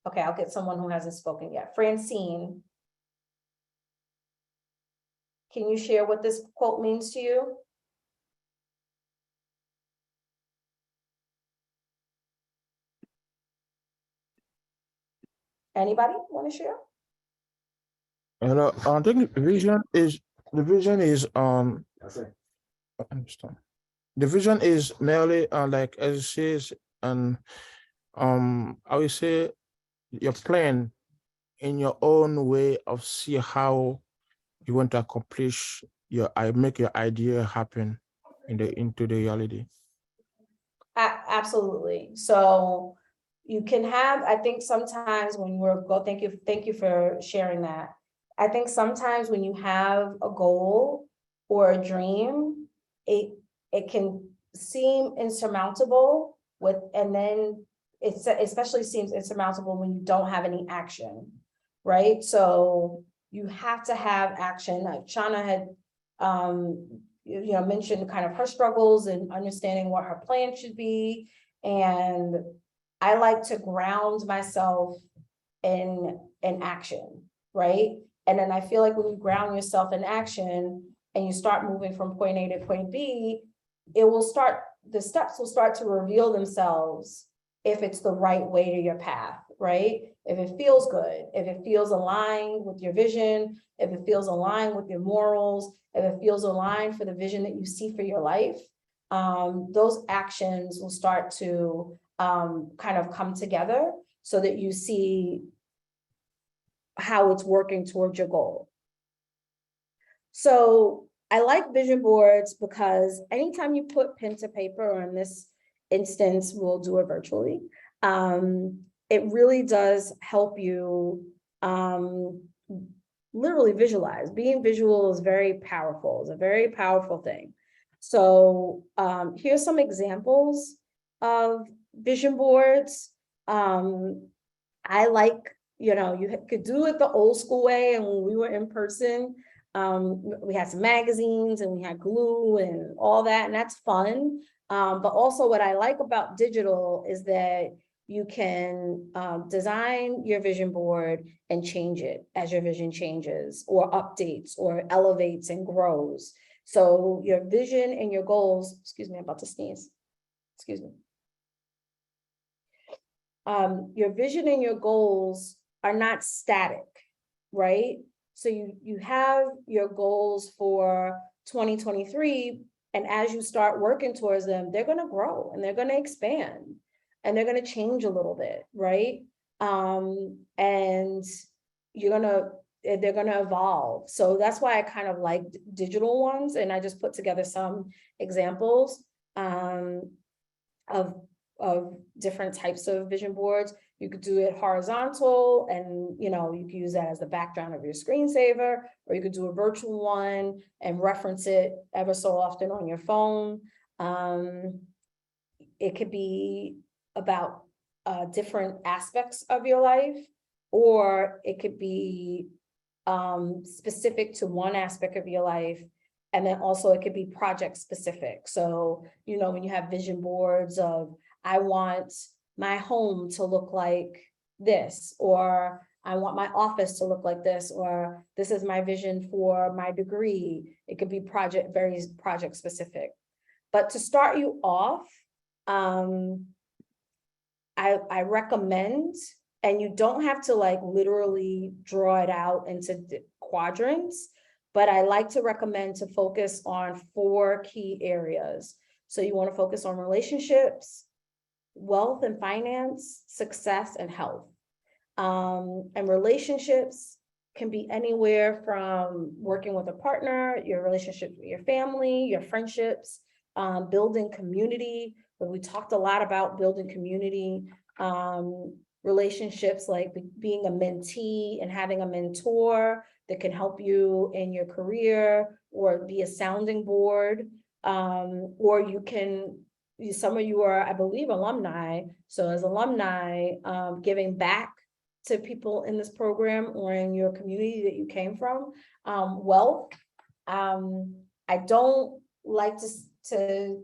S2: Okay, I'll get someone who hasn't spoken yet. Francine, can you share what this quote means to you? Anybody want to share?
S13: Hello, I think the vision is I understand. The vision is merely like as it says, and I will say your plan in your own way of see how you want to accomplish make your idea happen into the reality.
S2: Absolutely. So you can have, I think sometimes when thank you for sharing that. I think sometimes when you have a goal or a dream, it can seem insurmountable, and then it especially seems insurmountable when you don't have any action, right? So you have to have action. Shauna had, mentioned kind of her struggles and understanding what her plan should be. And I like to ground myself in action, right? And then I feel like when you ground yourself in action and you start moving from point A to point B, the steps will start to reveal themselves if it's the right way to your path, right? If it feels good, if it feels aligned with your vision, if it feels aligned with your morals, if it feels aligned for the vision that you see for your life, those actions will start to kind of come together so that you see how it's working towards your goal. So I like vision boards because anytime you put pen to paper, or in this instance, we'll do it virtually, it really does help you literally visualize. Being visual is very powerful. It's a very powerful thing. So here's some examples of vision boards. I like, you could do it the old school way. And when we were in person, we had some magazines and we had glue and all that, and that's fun. But also what I like about digital is that you can design your vision board and change it as your vision changes or updates or elevates and grows. So your vision and your goals, excuse me, I'm about to sneeze, excuse me. Your vision and your goals are not static, right? So you have your goals for 2023, and as you start working towards them, they're going to grow and they're going to expand and they're going to change a little bit, right? And they're going to evolve. So that's why I kind of like digital ones, and I just put together some examples of different types of vision boards. You could do it horizontal and, you could use that as the background of your screensaver, or you could do a virtual one and reference it ever so often on your phone. It could be about different aspects of your life, or it could be specific to one aspect of your life. And then also it could be project specific. So, when you have vision boards of, I want my home to look like this, or I want my office to look like this, or this is my vision for my degree. It could be very project specific. But to start you off, I recommend, and you don't have to like literally draw it out into quadrants, but I like to recommend to focus on 4 key areas. So you want to focus on relationships, wealth and finance, success, and health. And relationships can be anywhere from working with a partner, your relationships with your family, your friendships, building community. But we talked a lot about building community, relationships like being a mentee and having a mentor that can help you in your career or be a sounding board. Or you can, some of you are, I believe, alumni. So as alumni, giving back to people in this program or in your community that you came from. Wealth, I don't like to say,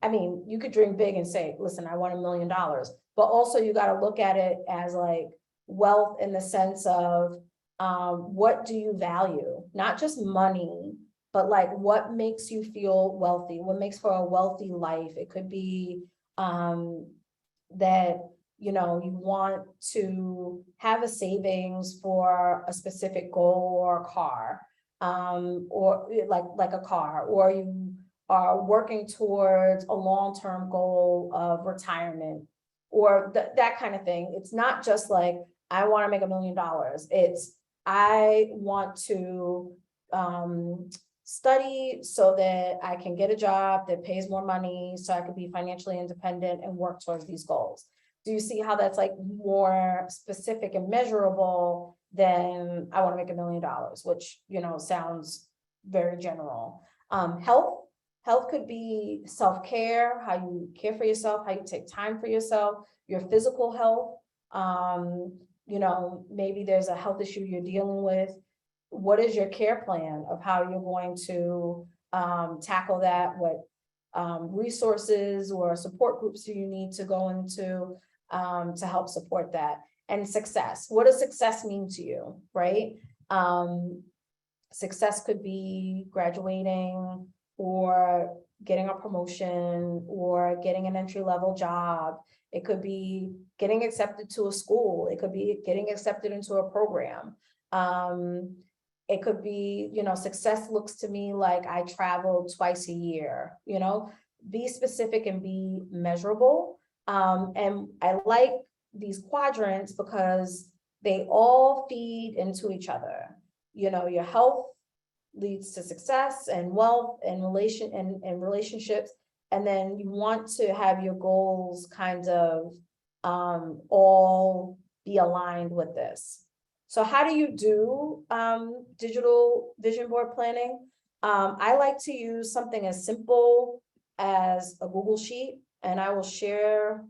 S2: I mean, you could dream big and say, listen, I want $1 million, but also you got to look at it as like wealth in the sense of what do you value? Not just money, but like what makes you feel wealthy? What makes for a wealthy life? It could be that, you want to have a savings for a specific goal or a car, or like a car, or you are working towards a long-term goal of retirement, or that kind of thing. It's not just like, I want to make $1 million. It's, I want to study so that I can get a job that pays more money so I can be financially independent and work towards these goals. Do you see how that's like more specific and measurable than I want to make $1 million, which, sounds very general. Health Health could be self-care, how you care for yourself, how you take time for yourself, your physical health. You know, maybe there's a health issue you're dealing with. What is your care plan of how you're going to tackle that? What resources or support groups do you need to go into to help support that? And success. What does success mean to you, right? Success could be graduating or getting a promotion or getting an entry-level job. It could be getting accepted to a school. It could be getting accepted into a program. It could be, you know, success looks to me like I travel twice a year, you know, be specific and be measurable. And I like these quadrants because they all feed into each other. You know, your health leads to success and wealth and relationships. And then you want to have your goals kind of all be aligned with this. So how do you do digital vision board planning? I like to use something as simple as a Google Sheet, and I will share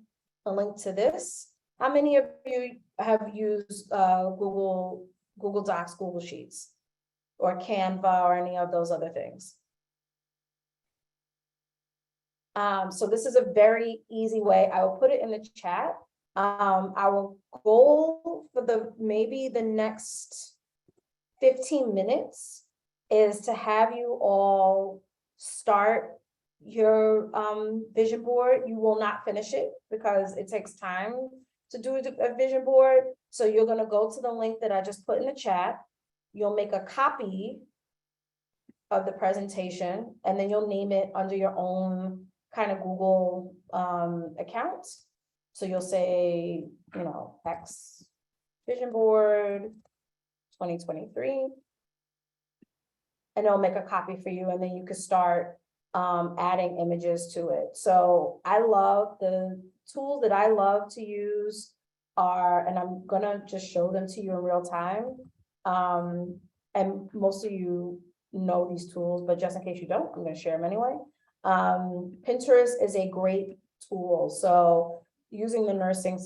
S2: a link to this. How many of you have used Google Docs, Google Sheets, or Canva, or any of those other things? So this is a very easy way. I will put it in the chat. Our goal for maybe the next 15 minutes is to have you all start your vision board. You will not finish it because it takes time to do a vision board. So you're going to go to the link that I just put in the chat. You'll make a copy of the presentation, and then you'll name it under your own kind of Google account. So you'll say, you know, X vision board 2023, and it'll make a copy for you, and then you can start adding images to it. So I love the tools that I love to use are, and I'm gonna just show them to you in real time. And most of you know these tools, but just in case you don't, I'm gonna share them anyway. Pinterest is a great tool. So using the nursing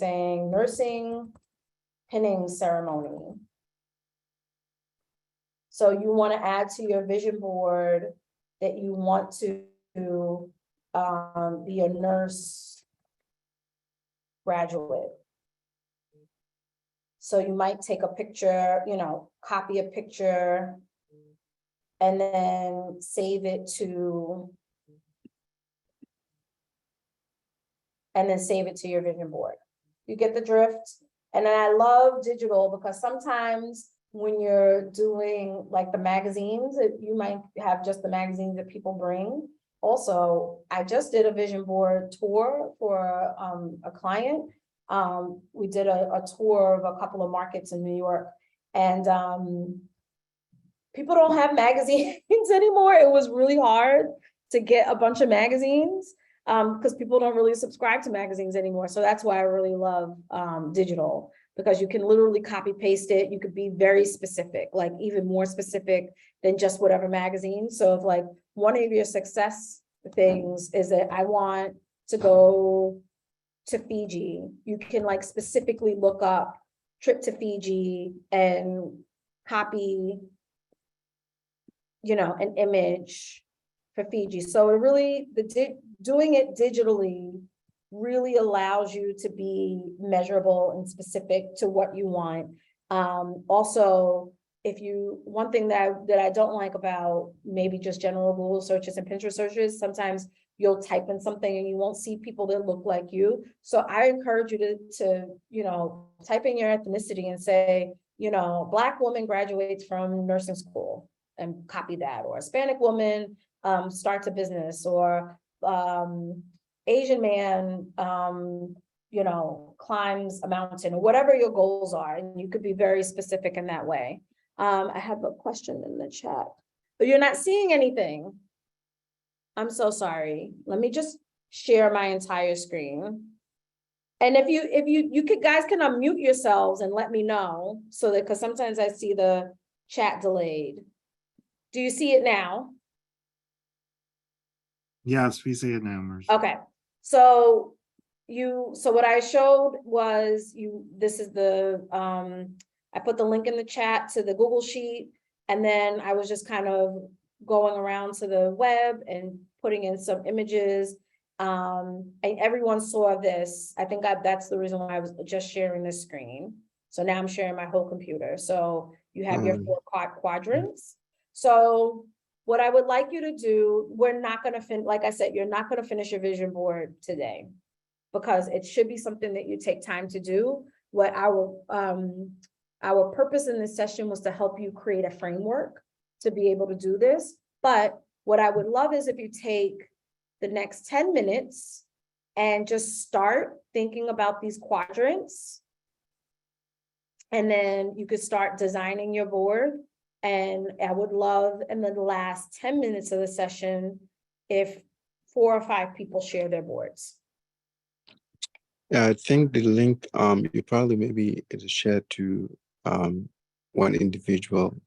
S2: pinning ceremony. So you want to add to your vision board that you want to be a nurse graduate. So you might take a picture, you know, copy a picture, and then save it to, your vision board. You get the drift. And then I love digital because sometimes when you're doing like the magazines, you might have just the magazines that people bring. Also, I just did a vision board tour for a client. We did a tour of a couple of markets in New York, and people don't have magazines anymore. It was really hard to get a bunch of magazines because people don't really subscribe to magazines anymore. So that's why I really love digital, because you can literally copy paste it. You could be very specific, like even more specific than just whatever magazine. So if like one of your success things is that I want to go to Fiji, you can like specifically look up trip to Fiji and copy, you know, an image for Fiji. So it really, doing it digitally really allows you to be measurable and specific to what you want. Also, one thing that I don't like about maybe just general Google searches and Pinterest searches, sometimes you'll type in something and you won't see people that look like you. So I encourage you to you know, type in your ethnicity and say, you know, Black woman graduates from nursing school, and copy that, or Hispanic woman starts a business, or Asian man, you know, climbs a mountain, or whatever your goals are. And you could be very specific in that way. I have a question in the chat, but you're not seeing anything. I'm so sorry. Let me just share my entire screen. And if you guys can unmute yourselves and let me know, so that, because sometimes I see the chat delayed. Do you see it now?
S1: Yes, we see it now, Marissa.
S2: Okay, so what I showed was this is the, I put the link in the chat to the Google Sheet, and then I was just kind of going around to the web and putting in some images. And everyone saw this. I think that's the reason why I was just sharing this screen. So now I'm sharing my whole computer. So you have your 4 quadrants. So what I would like you to do, we're not going to like I said, you're not going to finish your vision board today, because it should be something that you take time to do. What our purpose in this session was to help you create a framework to be able to do this. But what I would love is if you take the next 10 minutes and just start thinking about these quadrants. And then you could start designing your board. And I would love in the last 10 minutes of the session, if 4 or 5 people share their boards.
S14: Yeah, I think the link you probably maybe is shared to one individual.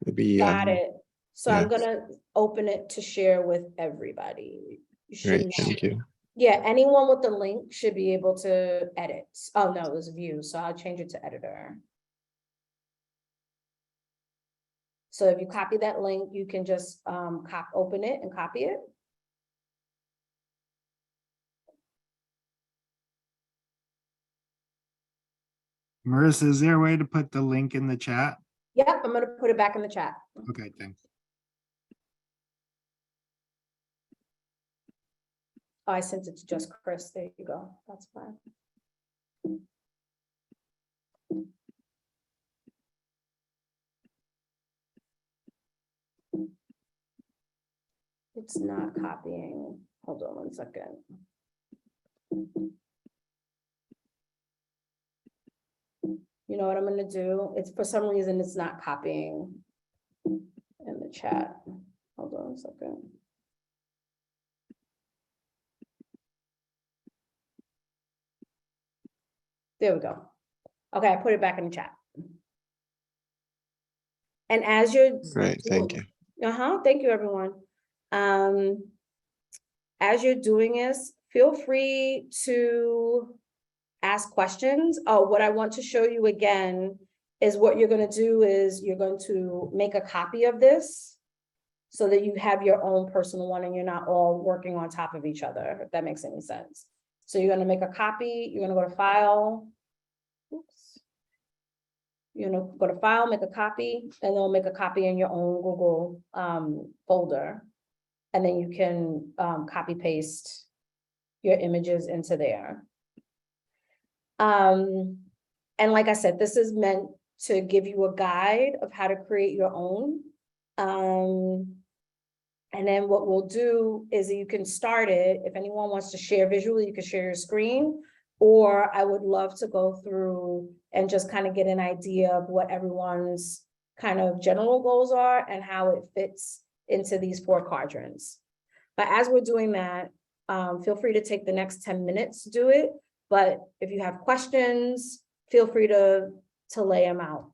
S14: Maybe
S2: Got it. So
S14: yeah.
S2: I'm gonna open it to share with everybody. You should
S14: Great,
S2: not-
S14: thank you.
S2: Yeah, anyone with the link should be able to edit. Oh no, it was view, so I'll change it to editor. So if you copy that link, you can just open it and copy it.
S1: Marissa, is there a way to put the link in the chat?
S2: Yep, I'm gonna put it back in the chat.
S1: Okay, thanks.
S2: Oh, I sent it to just Chris. There you go. That's fine. It's not copying. Hold on 1 second. You know what I'm gonna do? It's for some reason it's not copying in the chat. Hold on 1 second. There we go. Okay, I put it back in the chat. And as you're
S14: Great, thank you.
S2: Thank you, everyone. As you're doing this, feel free to ask questions. Oh, what I want to show you again is what you're going to do is you're going to make a copy of this so that you have your own personal one and you're not all working on top of each other, if that makes any sense. So you're going to make a copy, you're going to go to file. Oops. You're going to go to file, make a copy, and then make a copy in your own Google folder. And then you can copy paste your images into there. And like I said, this is meant to give you a guide of how to create your own. And then what we'll do is you can start it. If anyone wants to share visually, you can share your screen, or I would love to go through and just kind of get an idea of what everyone's kind of general goals are and how it fits into these 4 quadrants. But as we're doing that, feel free to take the next 10 minutes to do it. But if you have questions, feel free to lay them out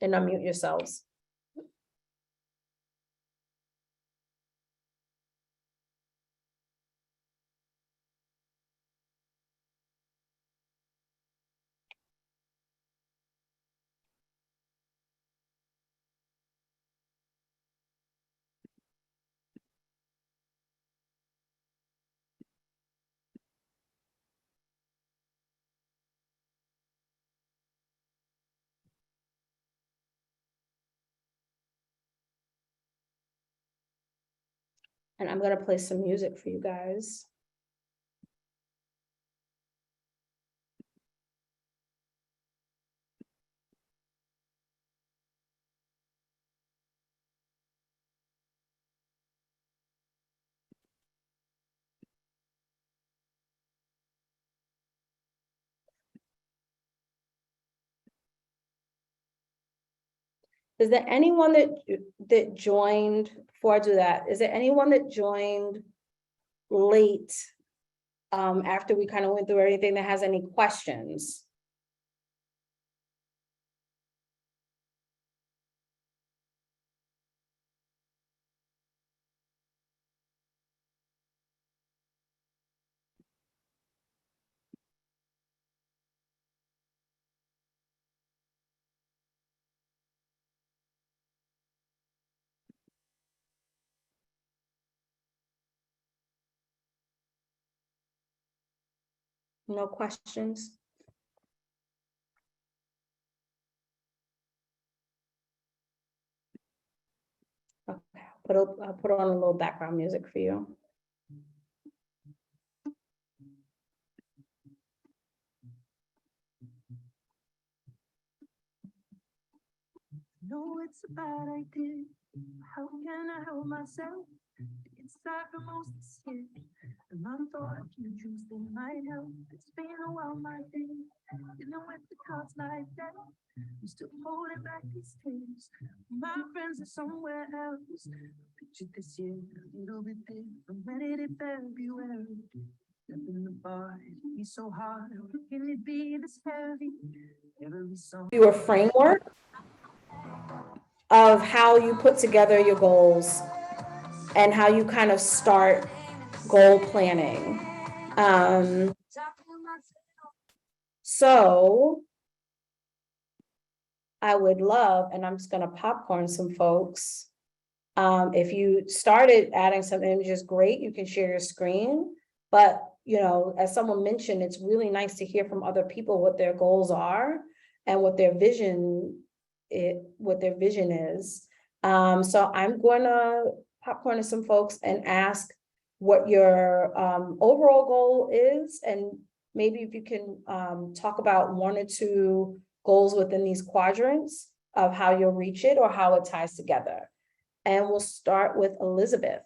S2: and unmute yourselves. And I'm going to play some music for you guys. Is there anyone that joined, before I do that, is there anyone that joined late after we kind of went through everything that has any questions? No questions? Okay, I'll put on a little background music for you.
S15: No, it's a bad idea. How can I help myself? It's time for most this year. The month or a few drinks they might help. It's been a while, my day. Dealing with the cards like that. I'm still holding back these tears. My friends are somewhere else. Picture this year, a little bit thin. I'm ready to February. Step in the bar, it'd be so hard. Can it be this heavy? Every song.
S2: Your framework of how you put together your goals and how you kind of start goal planning. So I would love, and I'm just gonna popcorn some folks. If you started adding some images, great, you can share your screen. But, you know, as someone mentioned, it's really nice to hear from other people what their goals are and what their vision is. So I'm gonna popcorn to some folks and ask what your overall goal is, and maybe if you can talk about one or two goals within these quadrants of how you'll reach it or how it ties together. And we'll start with Elizabeth.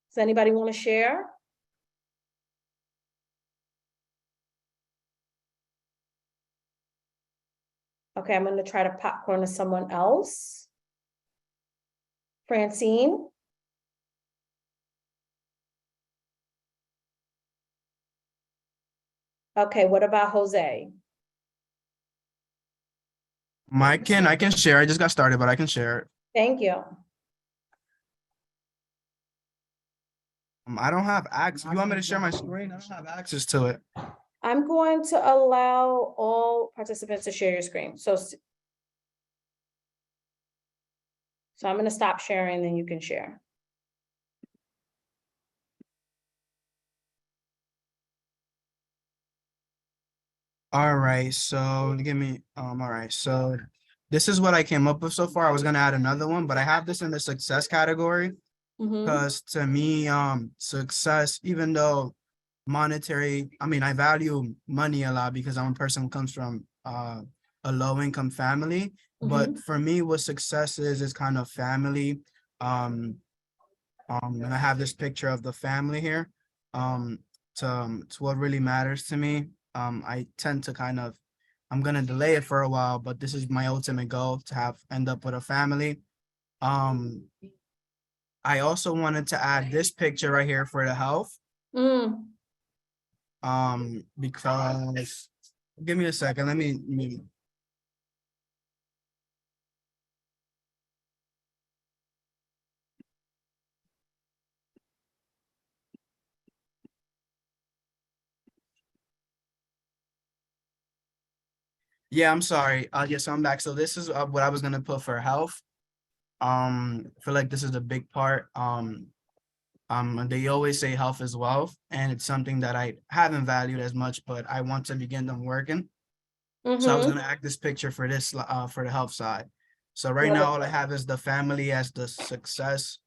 S2: Does anybody want to share? Okay, I'm going to try to popcorn to someone else. Francine? Okay, what about Jose?
S16: I can share. I just got started, but I can share it.
S2: Thank you.
S16: I don't have access. You want me to share my screen? I don't have access to it.
S2: I'm going to allow all participants to share your screen. So I'm going to stop sharing, then you can share.
S16: All right, so give me, all right, so this is what I came up with so far. I was gonna add another one, but I have this in the success category. Because to me, success, even though monetary, I mean, I value money a lot because I'm a person who comes from a low income family. But for me, what success is kind of family. And I have this picture of the family here. To what really matters to me. I tend to I'm gonna delay it for a while, but this is my ultimate goal to end up with a family. I also wanted to add this picture right here for the health. Because give me a second. Let me. Yeah, I'm sorry. Yes, I'm back. So this is what I was gonna put for health. I feel like this is a big part. They always say health is wealth, and it's something that I haven't valued as much, but I want to begin them working. So I was gonna add this picture for this for the health side. So right now, all I have is the family as the success,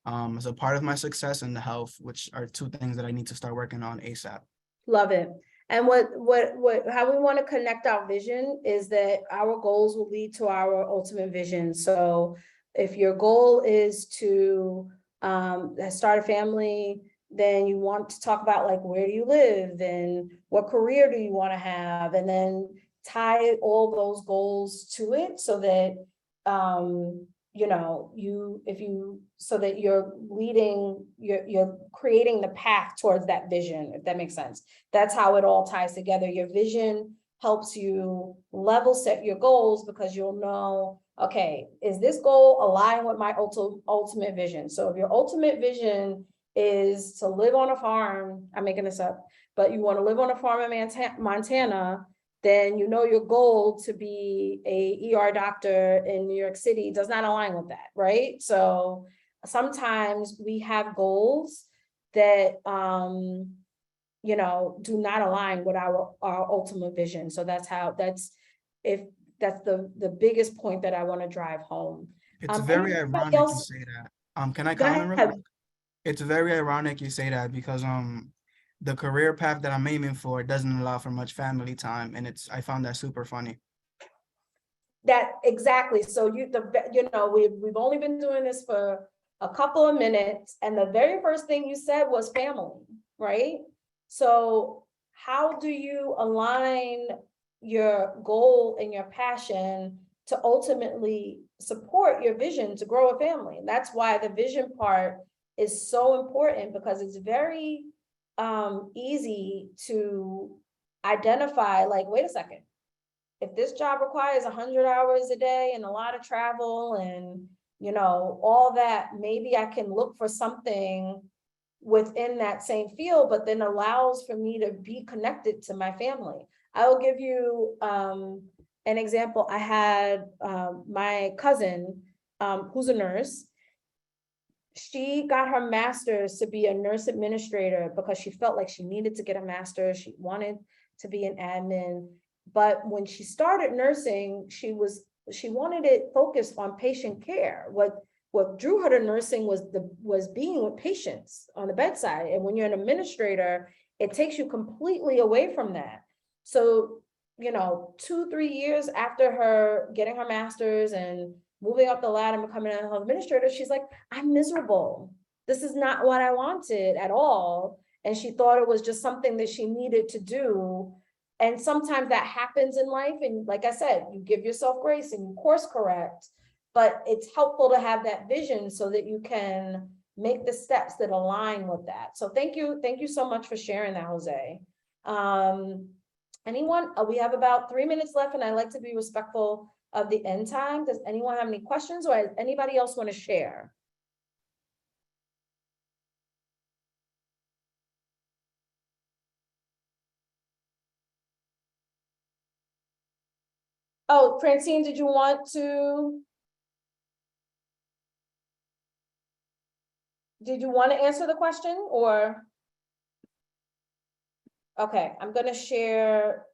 S16: as a part of my success, and the health, which are two things that I need to start working on ASAP.
S2: Love it. And how we want to connect our vision is that our goals will lead to our ultimate vision. So if your goal is to start a family, then you want to talk about like, where do you live and what career do you want to have, and then tie all those goals to it so that you know, so that you're creating the path towards that vision, if that makes sense. That's how it all ties together. Your vision helps you level set your goals because you'll know, okay, is this goal aligned with my ultimate vision? So if your ultimate vision is to live on a farm, I'm making this up, but you want to live on a farm in Montana, then you know your goal to be a ER doctor in New York City does not align with that, right? So sometimes we have goals that you know, do not align with our ultimate vision. So that's the biggest point that I want to drive home.
S16: It's very
S2: Anybody
S16: ironic you
S2: else?
S16: say that. Can I
S2: Go
S16: comment real
S2: ahead.
S16: quick? It's very ironic you say that because the career path that I'm aiming for doesn't allow for much family time, and I found that super funny.
S2: That exactly. So you know, we've only been doing this for a couple of minutes, and the very first thing you said was family, right? So how do you align your goal and your passion to ultimately support your vision to grow a family? And that's why the vision part is so important, because it's very easy to identify, like, wait a second, if this job requires 100 hours a day and a lot of travel and, you know, all that, maybe I can look for something within that same field, but then allows for me to be connected to my family. I will give you an example. I had my cousin who's a nurse. She got her master's to be a nurse administrator because she felt like she needed to get a master's. She wanted to be an admin. But when she started nursing, she wanted it focused on patient care. What drew her to nursing was being with patients on the bedside. And when you're an administrator, it takes you completely away from that. So, you know, 2-3 years after her getting her master's and moving up the ladder and becoming a health administrator, she's like, I'm miserable. This is not what I wanted at all. And she thought it was just something that she needed to do. And sometimes that happens in life. And like I said, you give yourself grace and you course correct, but it's helpful to have that vision so that you can make the steps that align with that. So thank you so much for sharing that, Jose. Anyone? We have about 3 minutes left, and I like to be respectful of the end time. Does anyone have any questions, or anybody else want to share? Oh, Francine, did you want to answer the question, or? Okay, I'm going to share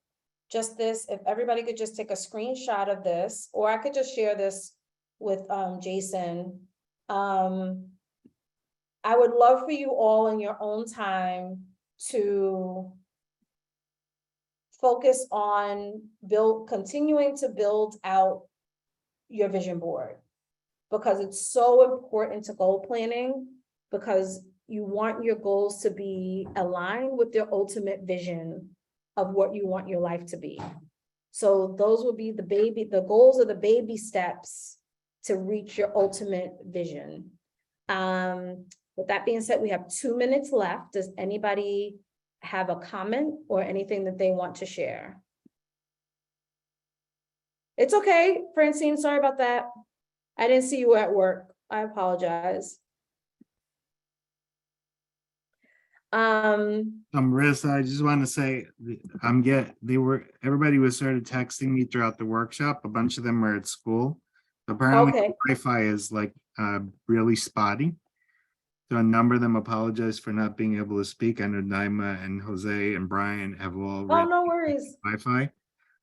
S2: just this. If everybody could just take a screenshot of this, or I could just share this with Jason. I would love for you all in your own time to focus on continuing to build out your vision board, because it's so important to goal planning, because you want your goals to be aligned with your ultimate vision of what you want your life to be. So those will be the goals are the baby steps to reach your ultimate vision. With that being said, we have 2 minutes left. Does anybody have a comment or anything that they want to share? It's okay, Francine, sorry about that. I didn't see you at work. I apologize.
S1: Marissa, I just want to say, everybody was sort of texting me throughout the workshop. A bunch of them were at school. Apparently
S2: Okay.
S1: Wi-Fi is like really spotty. So a number of them apologize for not being able to speak. I know Naima and Jose and Brian have all
S2: No worries.
S1: Wi-Fi.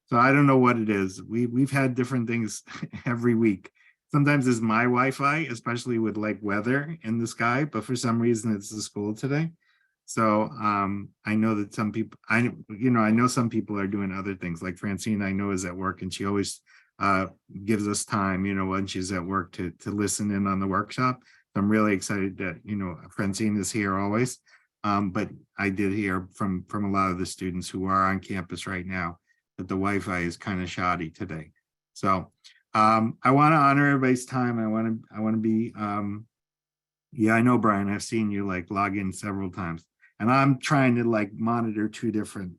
S1: So I don't know what it is. We've had different things every week. Sometimes it's my Wi-Fi, especially with like weather in the sky, but for some reason it's the school today. So I know that some people, I know some people are doing other things. Like Francine, I know, is at work, and she always gives us time, when she's at work to listen in on the workshop. So I'm really excited that, Francine is here always. But I did hear from a lot of the students who are on campus right now that the Wi-Fi is kind of shoddy today. So I want to honor everybody's time. I want to be, yeah, I know, Brian, I've seen you like log in several times. And I'm trying to like monitor 2 different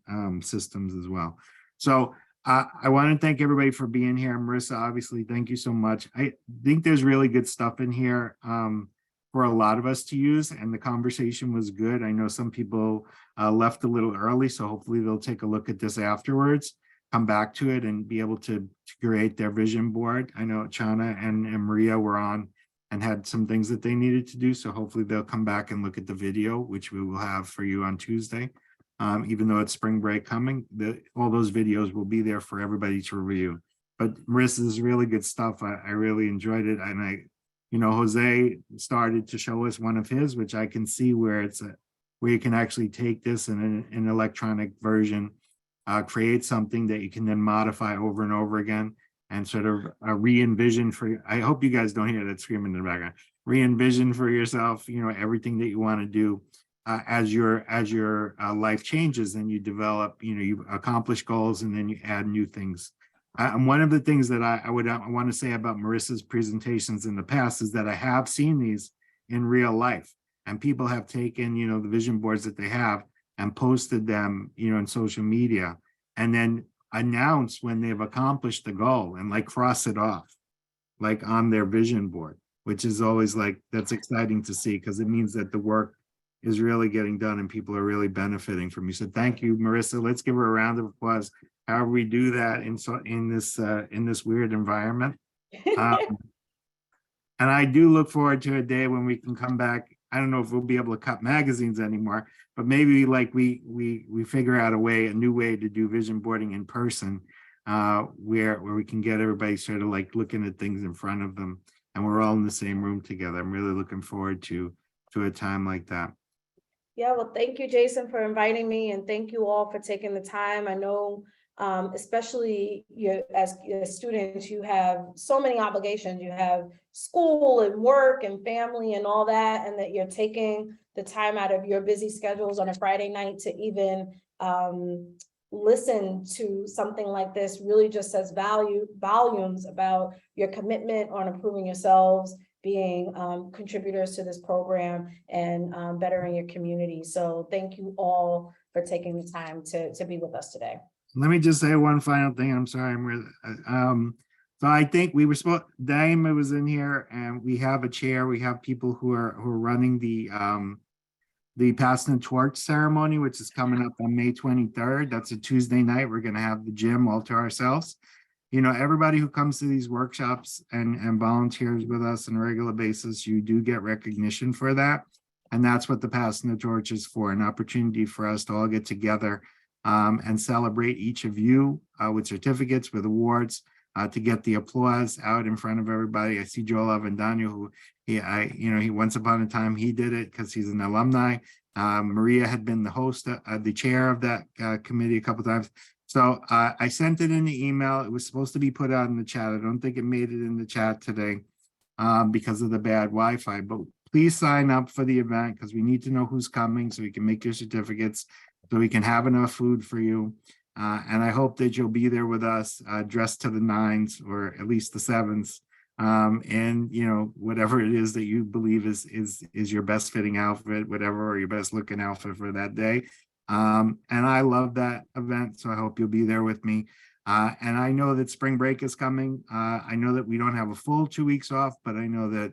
S1: systems as well. So I want to thank everybody for being here. Marissa, obviously, thank you so much. I think there's really good stuff in here for a lot of us to use, and the conversation was good. I know some people left a little early, so hopefully they'll take a look at this afterwards. come back to it and be able to create their vision board. I know Chana and Maria were on and had some things that they needed to do. So hopefully they'll come back and look at the video, which we will have for you on Tuesday. Even though it's spring break coming, all those videos will be there for everybody to review. But Marissa, this is really good stuff. I really enjoyed it. And Jose started to show us one of his, which I can see where where you can actually take this in an electronic version, create something that you can then modify over and over again and sort of re-envision I hope you guys don't hear that screaming in the background. Re-envision for yourself, everything that you want to do as your life changes and you develop, you accomplish goals and then you add new things. And one of the things that I want to say about Marissa's presentations in the past is that I have seen these in real life, and people have taken, the vision boards that they have and posted them, in social media, and then announce when they've accomplished the goal and cross it off, on their vision board, which is always that's exciting to see because it means that the work is really getting done and people are really benefiting from you. So thank you, Marissa. Let's give her a round of applause. However we do that in this weird environment. And I do look forward to a day when we can come back. I don't know if we'll be able to cut magazines anymore, but maybe we figure out a new way to do vision boarding in person, where we can get everybody sort of looking at things in front of them and we're all in the same room together. I'm really looking forward to a time like that.
S2: Yeah, well, thank you, Jason, for inviting me, and thank you all for taking the time. I know, especially as students, you have so many obligations. You have school and work and family and all that, and that you're taking the time out of your busy schedules on a Friday night to even listen to something like this really just says volumes about your commitment on improving yourselves, being contributors to this program, and bettering your community. So thank you all for taking the time to be with us today.
S1: Let me just say one final thing. I'm sorry. So I think we were Daima was in here, and we have a chair. We have people who are running the passing the torch ceremony, which is coming up on May 23rd. That's a Tuesday night. We're going to have the gym all to ourselves. Everybody who comes to these workshops and volunteers with us on a regular basis, you do get recognition for that. And that's what the Passing the Torch is for, an opportunity for us to all get together and celebrate each of you with certificates, with awards, to get the applause out in front of everybody. I see Joel Avendano, who he once upon a time, he did it because he's an alumni. Maria had been the host, the chair of that committee a couple of times. So I sent it in the email. It was supposed to be put out in the chat. I don't think it made it in the chat today because of the bad Wi-Fi, but please sign up for the event because we need to know who's coming so we can make your certificates, so we can have enough food for you. And I hope that you'll be there with us dressed to the nines or at least the sevens. And whatever it is that you believe is your best fitting outfit, whatever, or your best looking outfit for that day. And I love that event, so I hope you'll be there with me. And I know that spring break is coming. I know that we don't have a full 2 weeks off, but I know that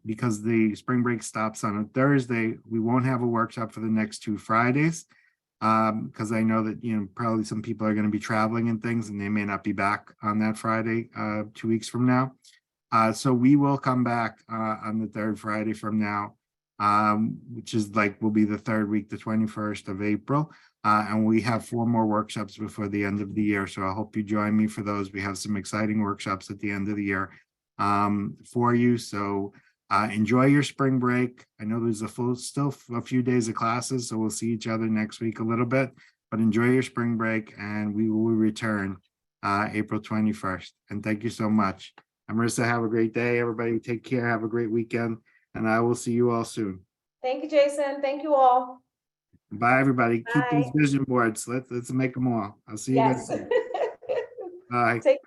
S1: because the spring break stops on a Thursday, we won't have a workshop for the next 2 Fridays. Because I know that probably some people are going to be traveling and things, and they may not be back on that Friday 2 weeks from now. So we will come back on the 3rd Friday from now, which is will be the 3rd week, the 21st of April. And we have 4 more workshops before the end of the year. So I hope you join me for those. We have some exciting workshops at the end of the year for you. So enjoy your spring break. I know there's still a few days of classes, so we'll see each other next week a little bit, but enjoy your spring break, and we will return April 21st. And thank you so much. And Marissa, have a great day. Everybody take care. Have a great weekend, and I will see you all soon.
S2: Thank you, Jason. Thank you all.
S1: Bye, everybody.
S2: Bye.
S1: Keep those vision boards. Let's make them all. I'll see you guys soon. Bye.
S2: Take